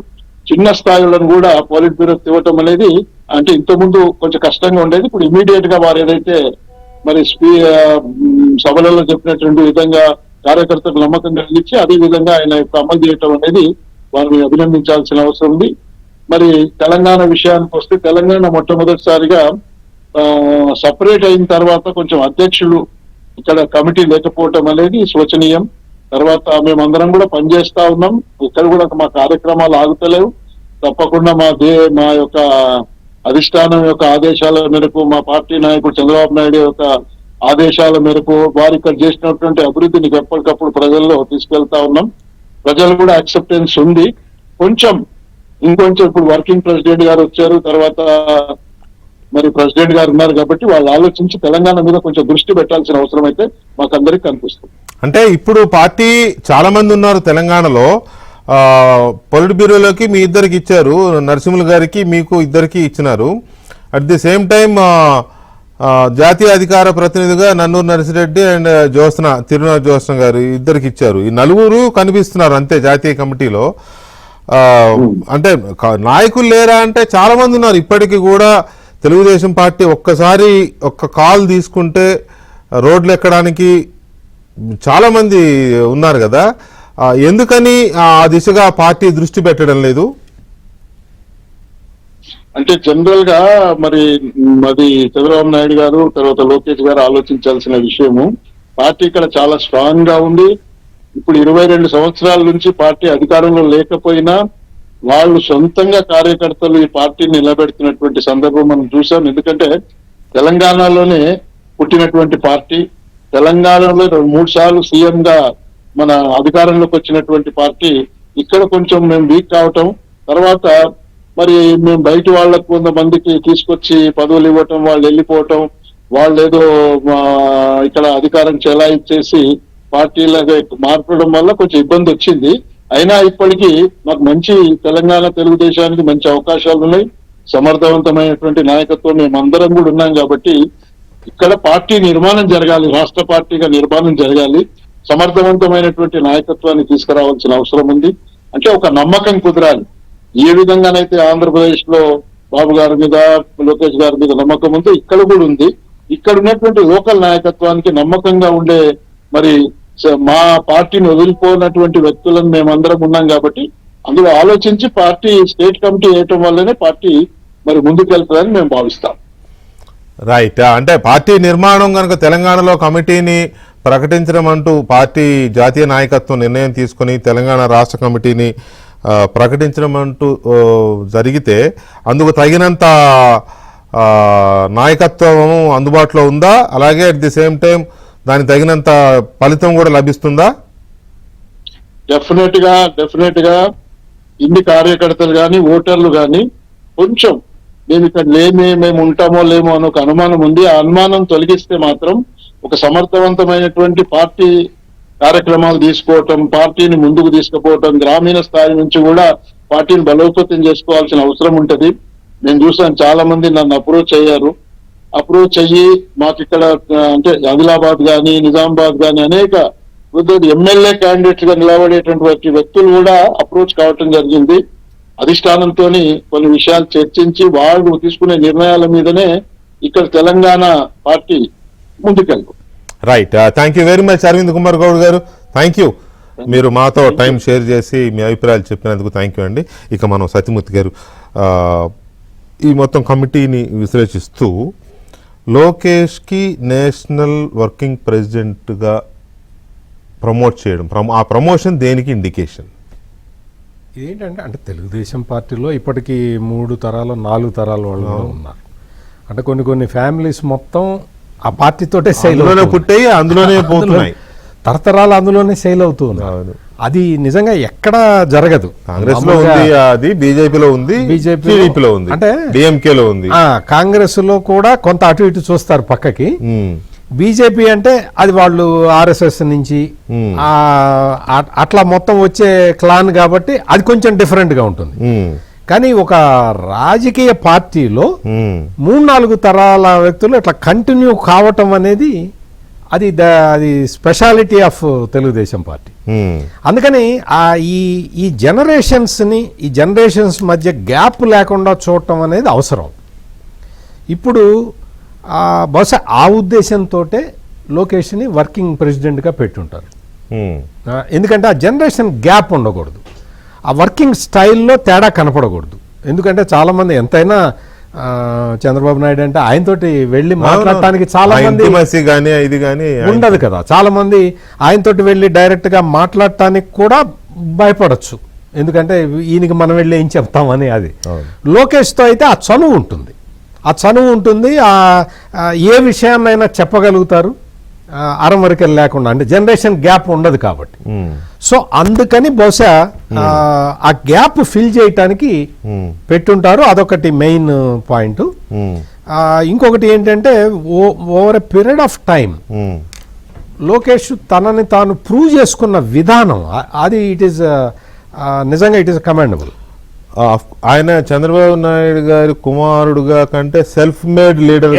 చిన్న స్థాయిలను కూడా పాలిట్ బ్యూరో ఇవ్వటం అనేది అంటే ఇంతకుముందు కొంచెం కష్టంగా ఉండేది. ఇప్పుడు ఇమీడియట్ గా వారు ఏదైతే మరి సభలలో చెప్పినటువంటి విధంగా కార్యకర్తలకు నమ్మకం కలిగించి అదే విధంగా ఆయన యొక్క అమలు చేయటం అనేది వారిని అభినందించాల్సిన అవసరం ఉంది. మరి తెలంగాణ విషయానికి వస్తే, తెలంగాణ మొట్టమొదటిసారిగా సపరేట్ అయిన తర్వాత కొంచెం అధ్యక్షులు ఇక్కడ కమిటీ లేకపోవటం అనేది శోచనీయం. తర్వాత మేమందరం కూడా పనిచేస్తా ఉన్నాం, ఇక్కడ కూడా మా కార్యక్రమాలు ఆగుతలేవు. తప్పకుండా మా యొక్క అధిష్టానం యొక్క ఆదేశాల మేరకు, మా పార్టీ నాయకుడు చంద్రబాబు నాయుడు యొక్క ఆదేశాల మేరకు వారు ఇక్కడ చేసినటువంటి అభివృద్ధిని ఎప్పటికప్పుడు ప్రజల్లో తీసుకెళ్తా ఉన్నాం. ప్రజలు కూడా యాక్సెప్టెన్స్ ఉంది. ఇంకొంచెం ఇప్పుడు వర్కింగ్ ప్రెసిడెంట్ గారు వచ్చారు, తర్వాత మరి ప్రెసిడెంట్ గారు ఉన్నారు కాబట్టి వాళ్ళు ఆలోచించి తెలంగాణ మీద కొంచెం దృష్టి పెట్టాల్సిన అవసరం అయితే మాకందరికి కనిపిస్తుంది. అంటే ఇప్పుడు పార్టీ చాలా మంది ఉన్నారు తెలంగాణలో. పొలిట్ బ్యూరోలోకి మీ ఇద్దరికి ఇచ్చారు, నరసింహులు గారికి మీకు ఇద్దరికి ఇచ్చినారు. అట్ ది సేమ్ టైం జాతీయ అధికార ప్రతినిధిగా నన్నూరు నర్సిరెడ్డి అండ్ తిరునాథ జ్యోత్స్న గారు ఇద్దరికి ఇచ్చారు. ఈ నలుగురు కనిపిస్తున్నారు అంతే జాతీయ కమిటీలో. అంటే నాయకులు లేరా అంటే చాలా మంది ఉన్నారు ఇప్పటికీ కూడా. తెలుగుదేశం పార్టీ ఒక్కసారి ఒక్క కాల్ తీసుకుంటే రోడ్లు ఎక్కడానికి చాలా మంది ఉన్నారు కదా. ఎందుకని ఆ దిశగా పార్టీ దృష్టి పెట్టడం లేదు? అంటే జనరల్ గా మరి చంద్రబాబు నాయుడు గారు తర్వాత లోకేష్ గారు ఆలోచించాల్సిన విషయము, పార్టీ ఇక్కడ చాలా స్ట్రాంగ్ గా ఉంది. ఇప్పుడు 22 సంవత్సరాల నుంచి పార్టీ అధికారంలో లేకపోయినా వాళ్ళు సొంతంగా కార్యకర్తలు ఈ పార్టీని నిలబెడుతున్నటువంటి సందర్భం మనం చూసాం. ఎందుకంటే తెలంగాణలోనే పుట్టినటువంటి పార్టీ, తెలంగాణలో 3 సార్లు సీఎం గా మన అధికారంలోకి వచ్చినటువంటి పార్టీ ఇక్కడ కొంచెం మేము వీక్ కావటం, తర్వాత మరి మేము బయట వాళ్ళకు కొంతమందికి తీసుకొచ్చి పదవులు ఇవ్వటం, వాళ్ళు వెళ్ళిపోవటం, వాళ్ళు ఏదో ఇక్కడ అధికారం చెలాయించేసి పార్టీలాగా మార్చడం వల్ల కొంచెం ఇబ్బంది వచ్చింది. అయినా ఇప్పటికీ మాకు మంచి తెలంగాణ తెలుగుదేశానికి మంచి అవకాశాలు ఉన్నాయి, సమర్థవంతమైనటువంటి నాయకత్వం మేమందరం కూడా ఉన్నాం. కాబట్టి ఇక్కడ పార్టీ నిర్మాణం జరగాలి, రాష్ట్ర పార్టీగా నిర్మాణం జరగాలి, సమర్థవంతమైనటువంటి నాయకత్వాన్ని తీసుకురావాల్సిన అవసరం ఉంది. అంటే ఒక నమ్మకం కుదరాలి. ఏ విధంగానైతే ఆంధ్రప్రదేశ్ లో బాబు గారి మీద, లోకేష్ గారి మీద నమ్మకం ఉందో ఇక్కడ కూడా ఉంది. ఇక్కడ ఉన్నటువంటి లోకల్ నాయకత్వానికి నమ్మకంగా ఉండే మరి మా పార్టీని వదిలిపోయినటువంటి వ్యక్తులను మేమందరం ఉన్నాం. కాబట్టి అందులో ఆలోచించి పార్టీ స్టేట్ కమిటీ వేయటం వల్లనే పార్టీ మరి ముందుకెళ్తుందని మేము భావిస్తాం. రైట్. అంటే పార్టీ నిర్మాణం కనుక తెలంగాణలో కమిటీని ప్రకటించడం అంటూ పార్టీ జాతీయ నాయకత్వం నిర్ణయం తీసుకుని తెలంగాణ రాష్ట్ర కమిటీని ప్రకటించడం అంటూ జరిగితే అందుకు తగినంత నాయకత్వం అందుబాటులో ఉందా? అలాగే అట్ ది సేమ్ టైం దానికి తగినంత ఫలితం కూడా లభిస్తుందా? డెఫినెట్ గా ఇన్ని కార్యకర్తలు కానీ ఓటర్లు కానీ కొంచెం మేము ఇక్కడ మేము ఉంటామో లేమో అని ఒక అనుమానం ఉంది. ఆ అనుమానం తొలగిస్తే మాత్రం ఒక సమర్థవంతమైనటువంటి పార్టీ కార్యక్రమాలు తీసుకోవటం, పార్టీని ముందుకు తీసుకుపోవటం, గ్రామీణ స్థాయి నుంచి కూడా పార్టీని బలోపేతం చేసుకోవాల్సిన అవసరం ఉంటది. నేను చూసాను చాలా మంది నన్ను అప్రోచ్ అయ్యి మాకు ఇక్కడ అంటే ఆదిలాబాద్ కానీ నిజామాబాద్ కానీ అనేక ఎమ్మెల్యే క్యాండిడేట్స్ గా నిలబడేటువంటి వ్యక్తులు కూడా అప్రోచ్ కావటం జరిగింది. అధిష్టానంతో కొన్ని విషయాలు చర్చించి వాళ్ళు తీసుకునే నిర్ణయాల మీదనే ఇక్కడ తెలంగాణ పార్టీ ముందుకెళ్తాం. Right. Thank you very much Arvind Kumar Goud గారు. Thank you. మీరు మాతో టైం షేర్ చేసి మీ అభిప్రాయాలు చెప్పినందుకు థ్యాంక్ యూ అండి. ఇక మనం సత్యమూర్తి గారు ఈ మొత్తం కమిటీని విశ్లేషిస్తూ లోకేష్కి నేషనల్ వర్కింగ్ ప్రెసిడెంట్గా ప్రమోట్ చేయడం, ఆ ప్రమోషన్ దేనికి ఇండికేషన్? ఏంటంటే అంటే తెలుగుదేశం పార్టీలో ఇప్పటికీ 3 తరాలు 4 తరాల వాళ్ళు ఉన్నారు. అంటే కొన్ని ఫ్యామిలీస్ మొత్తం ఆ పార్టీతోటే శైలి పుట్టాయి, అందులోనే పోతున్నాయి, తరతరాలు అందులోనే శైలి అవుతూ ఉన్నారు. అది నిజంగా ఎక్కడ జరగదు. కాంగ్రెస్ లో ఉంది, అది బీజేపీలో ఉంది, టీడీపీలో ఉంది, అంటే డిఎంకేలో ఉంది. కాంగ్రెస్ లో కూడా కొంత అటు ఇటు చూస్తారు పక్కకి. బీజేపీ అంటే అది వాళ్ళు ఆర్ఎస్ఎస్ నుంచి అట్లా మొత్తం వచ్చే క్లాన్ కాబట్టి అది కొంచెం డిఫరెంట్ గా ఉంటుంది. కానీ ఒక రాజకీయ పార్టీలో 3-4 తరాల వ్యక్తులు ఇట్లా కంటిన్యూ కావటం అనేది అది స్పెషాలిటీ ఆఫ్ తెలుగుదేశం పార్టీ. అందుకని ఈ జనరేషన్స్ మధ్య గ్యాప్ లేకుండా చూడటం అనేది అవసరం. ఇప్పుడు బహుశా ఆ ఉద్దేశంతో లోకేష్ని వర్కింగ్ ప్రెసిడెంట్గా పెట్టుంటారు. ఎందుకంటే ఆ జనరేషన్ గ్యాప్ ఉండకూడదు, ఆ వర్కింగ్ స్టైల్లో తేడా కనపడకూడదు. ఎందుకంటే చాలామంది ఎంతైనా చంద్రబాబు నాయుడు అంటే ఆయనతోటి వెళ్ళి మాట్లాడటానికి చాలా మంది ఉండదు కదా. చాలా మంది ఆయనతోటి వెళ్ళి డైరెక్ట్గా మాట్లాడటానికి కూడా భయపడచ్చు. ఎందుకంటే ఈయనకి మనం వెళ్ళి ఏం చెప్తామని. అది లోకేష్తో అయితే ఆ చనువు ఉంటుంది, ఏ విషయాన్నైనా చెప్పగలుగుతారు అరమరికలు లేకుండా. అంటే జనరేషన్ గ్యాప్ ఉండదు కాబట్టి. సో అందుకని బహుశా ఆ గ్యాప్ ఫిల్ చేయటానికి పెట్టుంటారు. అదొకటి మెయిన్ పాయింట్. ఇంకొకటి ఏంటంటే over a period of time Lokesh తనని తాను ప్రూవ్ చేసుకున్న విధానం అది నిజంగా ఇట్ ఈస్ కమాండబుల్. ఆయన చంద్రబాబు నాయుడు గారి కుమారుడుగా కంటే సెల్ఫ్ మేడ్ లీడర్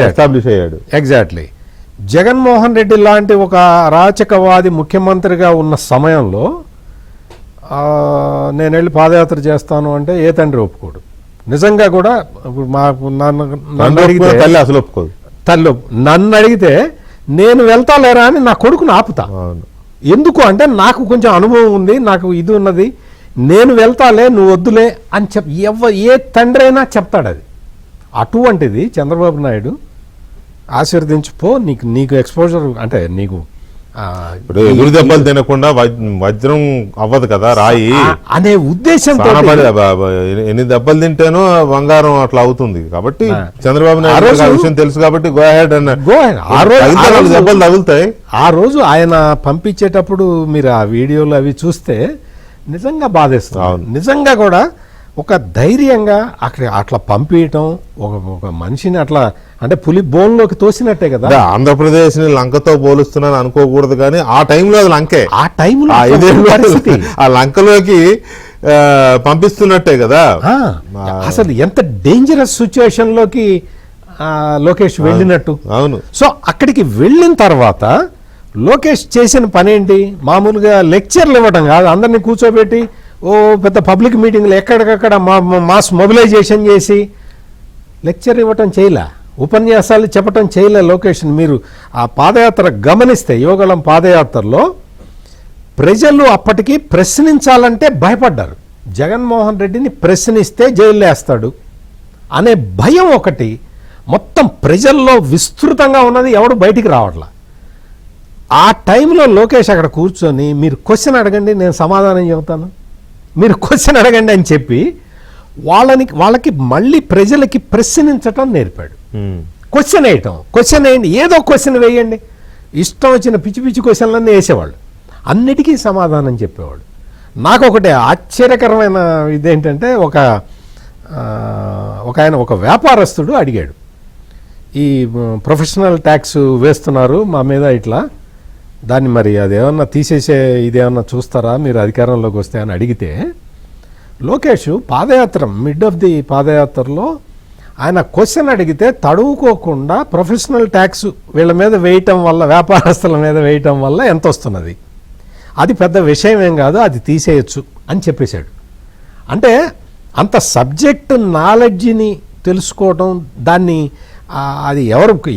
ఎస్టాబ్లిష్ అయ్యాడు. ఎగ్జాక్ట్లీ. జగన్మోహన్ రెడ్డి లాంటి ఒక అరాచకవాది ముఖ్యమంత్రిగా ఉన్న సమయంలో నేను వెళ్ళి పాదయాత్ర చేస్తాను అంటే ఏ తండ్రి ఒప్పుకోడు. నిజంగా కూడా అసలు ఒప్పుకోదు. నన్ను అడిగితే నేను వెళ్తా లేరా అని నా కొడుకుని ఆపుతా. ఎందుకు అంటే నాకు కొంచెం అనుభవం ఉంది, నాకు ఇది ఉన్నది, నేను వెళ్తాలే నువ్వు వద్దులే అని ఏ తండ్రి అయినా చెప్తాడు. అది అటువంటిది చంద్రబాబు నాయుడు ఆశీర్వదించిపో, నీకు ఎక్స్పోజర్ అంటే నీకు ఇప్పుడు ఎదురు దెబ్బలు తినకుండా వజ్రం అవ్వదు కదా రాయి అనే ఉద్దేశంతో ఎన్ని దెబ్బలు తింటేనో బంగారం అట్లా అవుతుంది. కాబట్టి చంద్రబాబు నాయుడు విషయం తెలుసు కాబట్టి గో హెడ్ అన్న దెబ్బలు తగులుతాయి. ఆ రోజు ఆయన పంపించేటప్పుడు మీరు ఆ వీడియోలు అవి చూస్తే నిజంగా బాధేస్తుంది. నిజంగా కూడా ఒక ధైర్యంగా అక్కడ అట్లా పంపించటం, ఒక మనిషిని అట్లా అంటే పులి బోన్లోకి తోసినట్టే కదా. ఆంధ్రప్రదేశ్ ని లంకతో పోలుస్తున్నాను అనుకోకూడదు, కానీ ఆ టైంలో అది లంకే, ఆ టైంలో ఆ లంకలోకి పంపిస్తున్నట్టే కదా. అసలు ఎంత డేంజరస్ సిచ్యువేషన్ లోకి లోకేష్ వెళ్ళినట్టు. అవును. సో అక్కడికి వెళ్ళిన తర్వాత లోకేష్ చేసిన పని ఏంటి? మామూలుగా లెక్చర్లు ఇవ్వటం కాదు, అందరినీ కూర్చోబెట్టి ఓ పెద్ద పబ్లిక్ మీటింగ్లు ఎక్కడికక్కడ మాస్ మొబిలైజేషన్ చేసి లెక్చర్ ఇవ్వటం చేయలే, ఉపన్యాసాలు చెప్పటం చేయలే లోకేష్. మీరు ఆ పాదయాత్ర గమనిస్తే యువగళం పాదయాత్రలో ప్రజలు అప్పటికి ప్రశ్నించాలంటే భయపడ్డారు. జగన్మోహన్ రెడ్డిని ప్రశ్నిస్తే జైల్లో వేస్తాడు అనే భయం ఒకటి మొత్తం ప్రజల్లో విస్తృతంగా ఉన్నది, ఎవడు బయటికి రావట్లా. ఆ టైంలో లోకేష్ అక్కడ కూర్చొని మీరు క్వశ్చన్ అడగండి నేను సమాధానం చెబుతాను, మీరు క్వశ్చన్ అడగండి అని చెప్పి వాళ్ళకి మళ్ళీ ప్రజలకి ప్రశ్నించటం నేర్పాడు. క్వశ్చన్ వేయటం, క్వశ్చన్ వేయండి, ఏదో క్వశ్చన్ వేయండి, ఇష్టం వచ్చిన పిచ్చి పిచ్చి క్వశ్చన్లన్నీ వేసేవాళ్ళు, అన్నిటికీ సమాధానం చెప్పేవాడు. నాకు ఒకటే ఆశ్చర్యకరమైన ఇదేంటంటే ఒక వ్యాపారస్తుడు అడిగాడు, ఈ ప్రొఫెషనల్ ట్యాక్స్ వేస్తున్నారు మా మీద ఇట్లా, దాన్ని మరి అదేమన్నా తీసేసే ఇదేమన్నా చూస్తారా మీరు అధికారంలోకి వస్తే అని అడిగితే, లోకేష్ పాదయాత్ర మిడ్ ఆఫ్ ది పాదయాత్రలో ఆయన క్వశ్చన్ అడిగితే తడువుకోకుండా ప్రొఫెషనల్ ట్యాక్స్ వీళ్ళ మీద వేయటం వల్ల, వ్యాపారస్తుల మీద వేయటం వల్ల ఎంత వస్తున్నది, అది పెద్ద విషయం ఏం కాదు, అది తీసేయచ్చు అని చెప్పేశాడు. అంటే అంత సబ్జెక్ట్ నాలెడ్జిని తెలుసుకోవటం, దాన్ని అది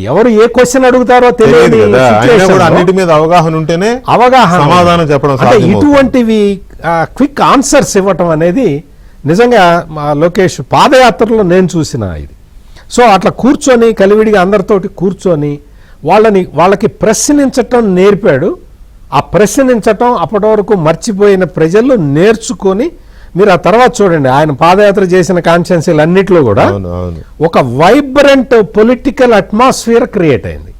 ఎవరు ఏ క్వశ్చన్ అడుగుతారో తెలియదు, అన్నిటి మీద అవగాహన ఉంటేనే సమాధానం చెప్పడం. ఇటువంటివి క్విక్ ఆన్సర్స్ ఇవ్వటం అనేది నిజంగా లోకేష్ పాదయాత్రలో నేను చూసిన ఇది. సో అట్లా కూర్చొని కలివిడిగా అందరితోటి కూర్చొని వాళ్ళకి ప్రశ్నించటం నేర్పాడు. ఆ ప్రశ్నించటం అప్పటి వరకు మర్చిపోయిన ప్రజలు నేర్చుకొని, మీరు ఆ తర్వాత చూడండి ఆయన పాదయాత్ర చేసిన కాన్స్టిట్యున్సీలు అన్నిట్లో కూడా ఒక వైబ్రెంట్ పొలిటికల్ అట్మాస్ఫియర్ క్రియేట్ అయింది.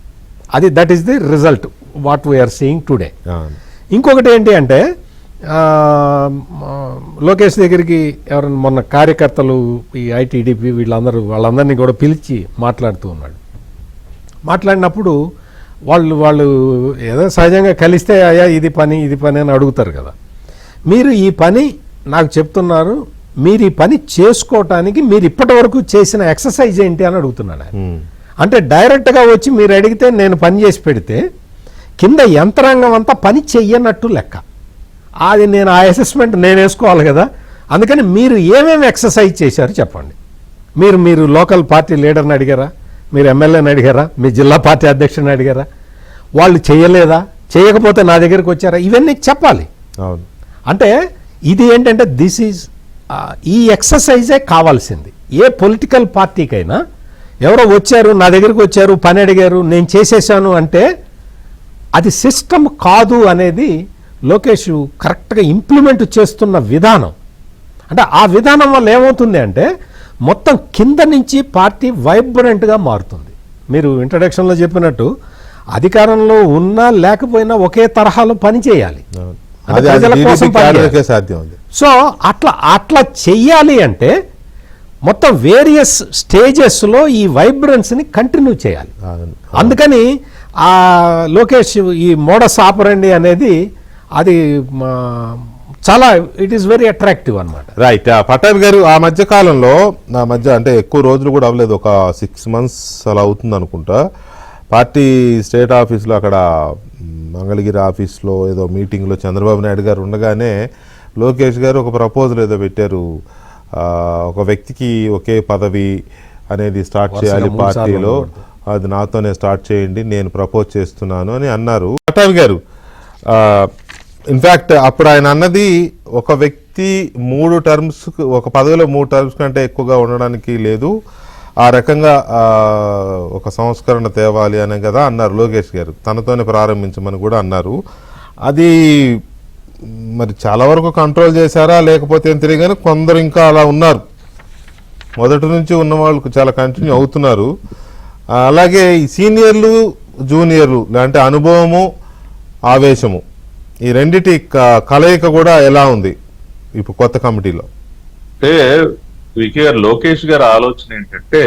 That is the result what we are seeing today. ఇంకొకటి ఏంటి అంటే లోకేష్ దగ్గరికి ఎవరైనా మొన్న కార్యకర్తలు ఈ ఐటీడీపీ వాళ్ళందరినీ కూడా పిలిచి మాట్లాడుతూ ఉన్నాడు. మాట్లాడినప్పుడు వాళ్ళు ఏదో సహజంగా కలిస్తే అయ్యా ఇది పని అని అడుగుతారు కదా. మీరు ఈ పని నాకు చెప్తున్నారు, మీరు ఈ పని చేసుకోవటానికి మీరు ఇప్పటి వరకు చేసిన ఎక్సర్సైజ్ ఏంటి అని అడుగుతున్నాడు ఆయన. అంటే డైరెక్ట్గా వచ్చి మీరు అడిగితే నేను పని చేసి పెడితే కింద యంత్రాంగం అంతా పని చెయ్యనట్టు లెక్క. అది నేను ఆ అసెస్మెంట్ నేను వేసుకోవాలి కదా. అందుకని మీరు ఏమేమి ఎక్సర్సైజ్ చేశారు చెప్పండి. మీరు లోకల్ పార్టీ లీడర్ని అడిగారా, మీరు ఎమ్మెల్యేని అడిగారా, మీ జిల్లా పార్టీ అధ్యక్షుడిని అడిగారా, వాళ్ళు చేయలేదా, చేయకపోతే నా దగ్గరికి వచ్చారా, ఇవన్నీ చెప్పాలి. అంటే ఇది ఏంటంటే దిస్ ఈజ్ ఈ ఎక్సర్సైజే కావాల్సింది. ఏ పొలిటికల్ పార్టీకైనా ఎవరో వచ్చారు నా దగ్గరికి వచ్చారు పని అడిగారు నేను చేసేసాను అంటే అది సిస్టమ్ కాదు అనేది లోకేష్ కరెక్ట్గా ఇంప్లిమెంట్ చేస్తున్న విధానం. అంటే ఆ విధానం వల్ల ఏమవుతుంది అంటే మొత్తం కింద నుంచి పార్టీ వైబ్రెంట్గా మారుతుంది. మీరు ఇంట్రడక్షన్లో చెప్పినట్టు అధికారంలో ఉన్నా లేకపోయినా ఒకే తరహాలో పని చేయాలి, సో అట్లా చెయ్యాలి అంటే మొత్తం వేరియస్ స్టేజెస్లో ఈ వైబ్రెన్స్ని కంటిన్యూ చేయాలి. అందుకని ఆ లోకేష్ ఈ మోడస్ ఆపరండి అనేది అది చాలా ఇట్ ఈస్ వెరీ అట్రాక్టివ్ అనమాట. రైట్. పటాన్ గారు ఆ మధ్య కాలంలో అంటే ఎక్కువ రోజులు కూడా అవ్వలేదు, ఒక 6 months అలా అవుతుంది అనుకుంటా, పార్టీ స్టేట్ ఆఫీస్లో అక్కడ మంగళగిరి ఆఫీస్లో ఏదో మీటింగ్లో చంద్రబాబు నాయుడు గారు ఉండగానే లోకేష్ గారు ఒక ప్రపోజల్ ఏదో పెట్టారు, ఒక వ్యక్తికి ఒకే పదవి అనేది స్టార్ట్ చేయాలి పార్టీలో, అది నాతోనే స్టార్ట్ చేయండి నేను ప్రపోజ్ చేస్తున్నాను అని అన్నారు పటాన్ గారు. ఇన్ఫ్యాక్ట్ అప్పుడు ఆయన అన్నది ఒక వ్యక్తి 3 terms ఒక పదవిలో 3 terms కంటే ఎక్కువగా ఉండడానికి లేదు, ఆ రకంగా ఒక సంస్కరణ తేవాలి అనే కదా అన్నారు లోకేష్ గారు, తనతోనే ప్రారంభించమని కూడా అన్నారు. అది మరి చాలా వరకు కంట్రోల్ చేశారా లేకపోతే ఏం తెలియదు, కానీ కొందరు ఇంకా అలా ఉన్నారు, మొదటి నుంచి ఉన్న వాళ్ళు చాలా కంటిన్యూ అవుతున్నారు. అలాగే ఈ సీనియర్లు జూనియర్లు అంటే అనుభవము ఆవేశము ఈ రెండిటి కలయిక కూడా ఎలా ఉంది ఇప్పుడు కొత్త కమిటీలో? అంటే వికే గారు, లోకేష్ గారి ఆలోచన ఏంటంటే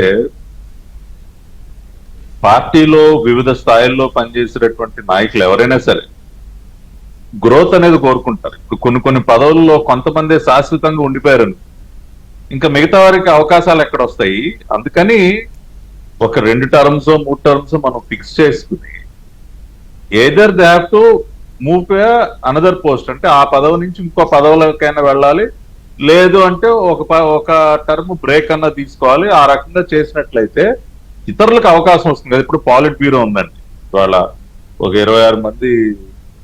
పార్టీలో వివిధ స్థాయిల్లో పనిచేసేటటువంటి నాయకులు ఎవరైనా సరే గ్రోత్ అనేది కోరుకుంటారు. ఇప్పుడు కొన్ని పదవుల్లో కొంతమంది శాశ్వతంగా ఉండిపోయారు, ఇంకా మిగతా వారికి అవకాశాలు ఎక్కడ వస్తాయి. అందుకని ఒక 2 టర్మ్స్ 3 టర్మ్స్ మనం ఫిక్స్ చేసుకుని either they have to move to another post, అంటే ఆ పదవి నుంచి ఇంకో పదవులకైనా వెళ్ళాలి, లేదు అంటే ఒక టర్మ్ బ్రేక్ అన్నా తీసుకోవాలి. ఆ రకంగా చేసినట్లయితే ఇతరులకు అవకాశం వస్తుంది కదా. ఇప్పుడు పాలిట్ బ్యూరో ఉందండి, ఇవాళ ఒక 26 మంది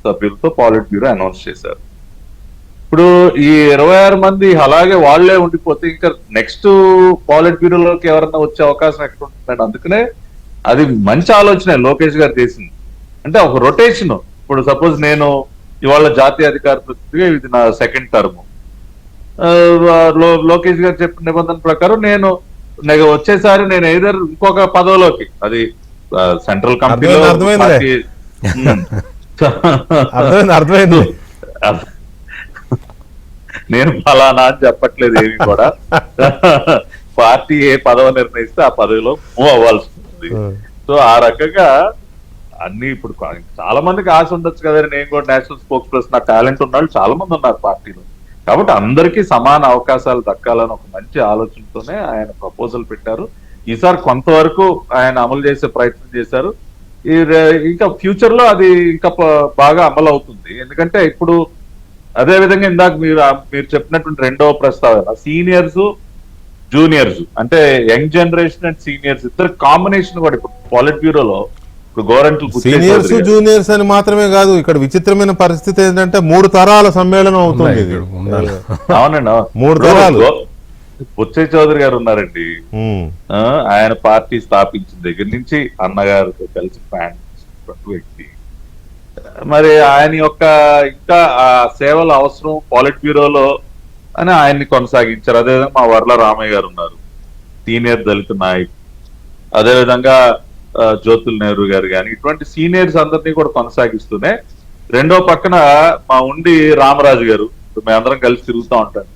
సభ్యులతో పాలిట్ బ్యూరో అనౌన్స్ చేశారు. ఇప్పుడు ఈ 26 మంది అలాగే వాళ్లే ఉండిపోతే ఇంకా నెక్స్ట్ పాలిట్ బ్యూరోలోకి ఎవరన్నా వచ్చే అవకాశం ఎక్కడ ఉంటుందండి. అందుకనే అది మంచి ఆలోచనే లోకేష్ గారు చేసింది. అంటే ఒక రొటేషన్, ఇప్పుడు సపోజ్ నేను ఇవాళ జాతీయ అధికార ప్రతినిధిగా ఇది నా 2nd టర్మ్, లోకేష్ గారు చెప్పిన నిబంధన ప్రకారం నేను వచ్చేసారి నేను ఏదర్ ఇంకొక పదవిలోకి, అది సెంట్రల్ కమిటీలో అర్థమైంది, నేను ఫలానా అని చెప్పట్లేదు ఏమి కూడా. పార్టీ ఏ పదవి నిర్ణయిస్తే ఆ పదవిలో మూవ్ అవ్వాల్సి ఉంటుంది. సో ఆ రకంగా అన్ని ఇప్పుడు చాలా మందికి ఆశ ఉండొచ్చు కదా, నేను కూడా నేషనల్ స్పోక్స్ పర్సన్, నా టాలెంట్ ఉన్న చాలా మంది ఉన్నారు పార్టీలో. కాబట్టి అందరికీ సమాన అవకాశాలు దక్కాలని ఒక మంచి ఆలోచనతోనే ఆయన ప్రపోజల్ పెట్టారు. ఈసారి కొంతవరకు ఆయన అమలు చేసే ప్రయత్నం చేశారు. ఇంకా ఫ్యూచర్ లో అది ఇంకా బాగా అమలు అవుతుంది. ఎందుకంటే ఇప్పుడు అదే విధంగా ఇందాక మీరు చెప్పినటువంటి 2వ ప్రస్తావన, సీనియర్స్ జూనియర్స్ అంటే యంగ్ జనరేషన్ అండ్ సీనియర్స్ ఇద్దరు కాంబినేషన్ కూడా ఇప్పుడు పాలిట్ బ్యూరోలో ఇప్పుడు గవర్నమెంట్ సీనియర్స్ జూనియర్స్ అని మాత్రమే కాదు, ఇక్కడ విచిత్రమైన పరిస్థితి ఏంటంటే 3 తరాల సమ్మేళనం అవుతుంది. అవునండి, 3 తరాలు. బుచ్చయ్య చౌదరి గారు ఉన్నారండి, ఆయన పార్టీ స్థాపించిన దగ్గర నుంచి అన్నగారితో కలిసి వ్యక్తి. మరి ఆయన యొక్క ఇంకా ఆ సేవల అవసరం పాలిట్ బ్యూరోలో అని ఆయన్ని కొనసాగించారు. అదేవిధంగా మా వర్ల రామయ్య గారు ఉన్నారు, సీనియర్ దళిత నాయకులు. అదేవిధంగా జ్యోతుల్ నెహ్రూ గారు కానీ ఇటువంటి సీనియర్స్ అందరినీ కూడా కొనసాగిస్తూనే రెండో పక్కన మా ఉండి రామరాజు గారు, మేమందరం కలిసి తిరుగుతూ ఉంటాం.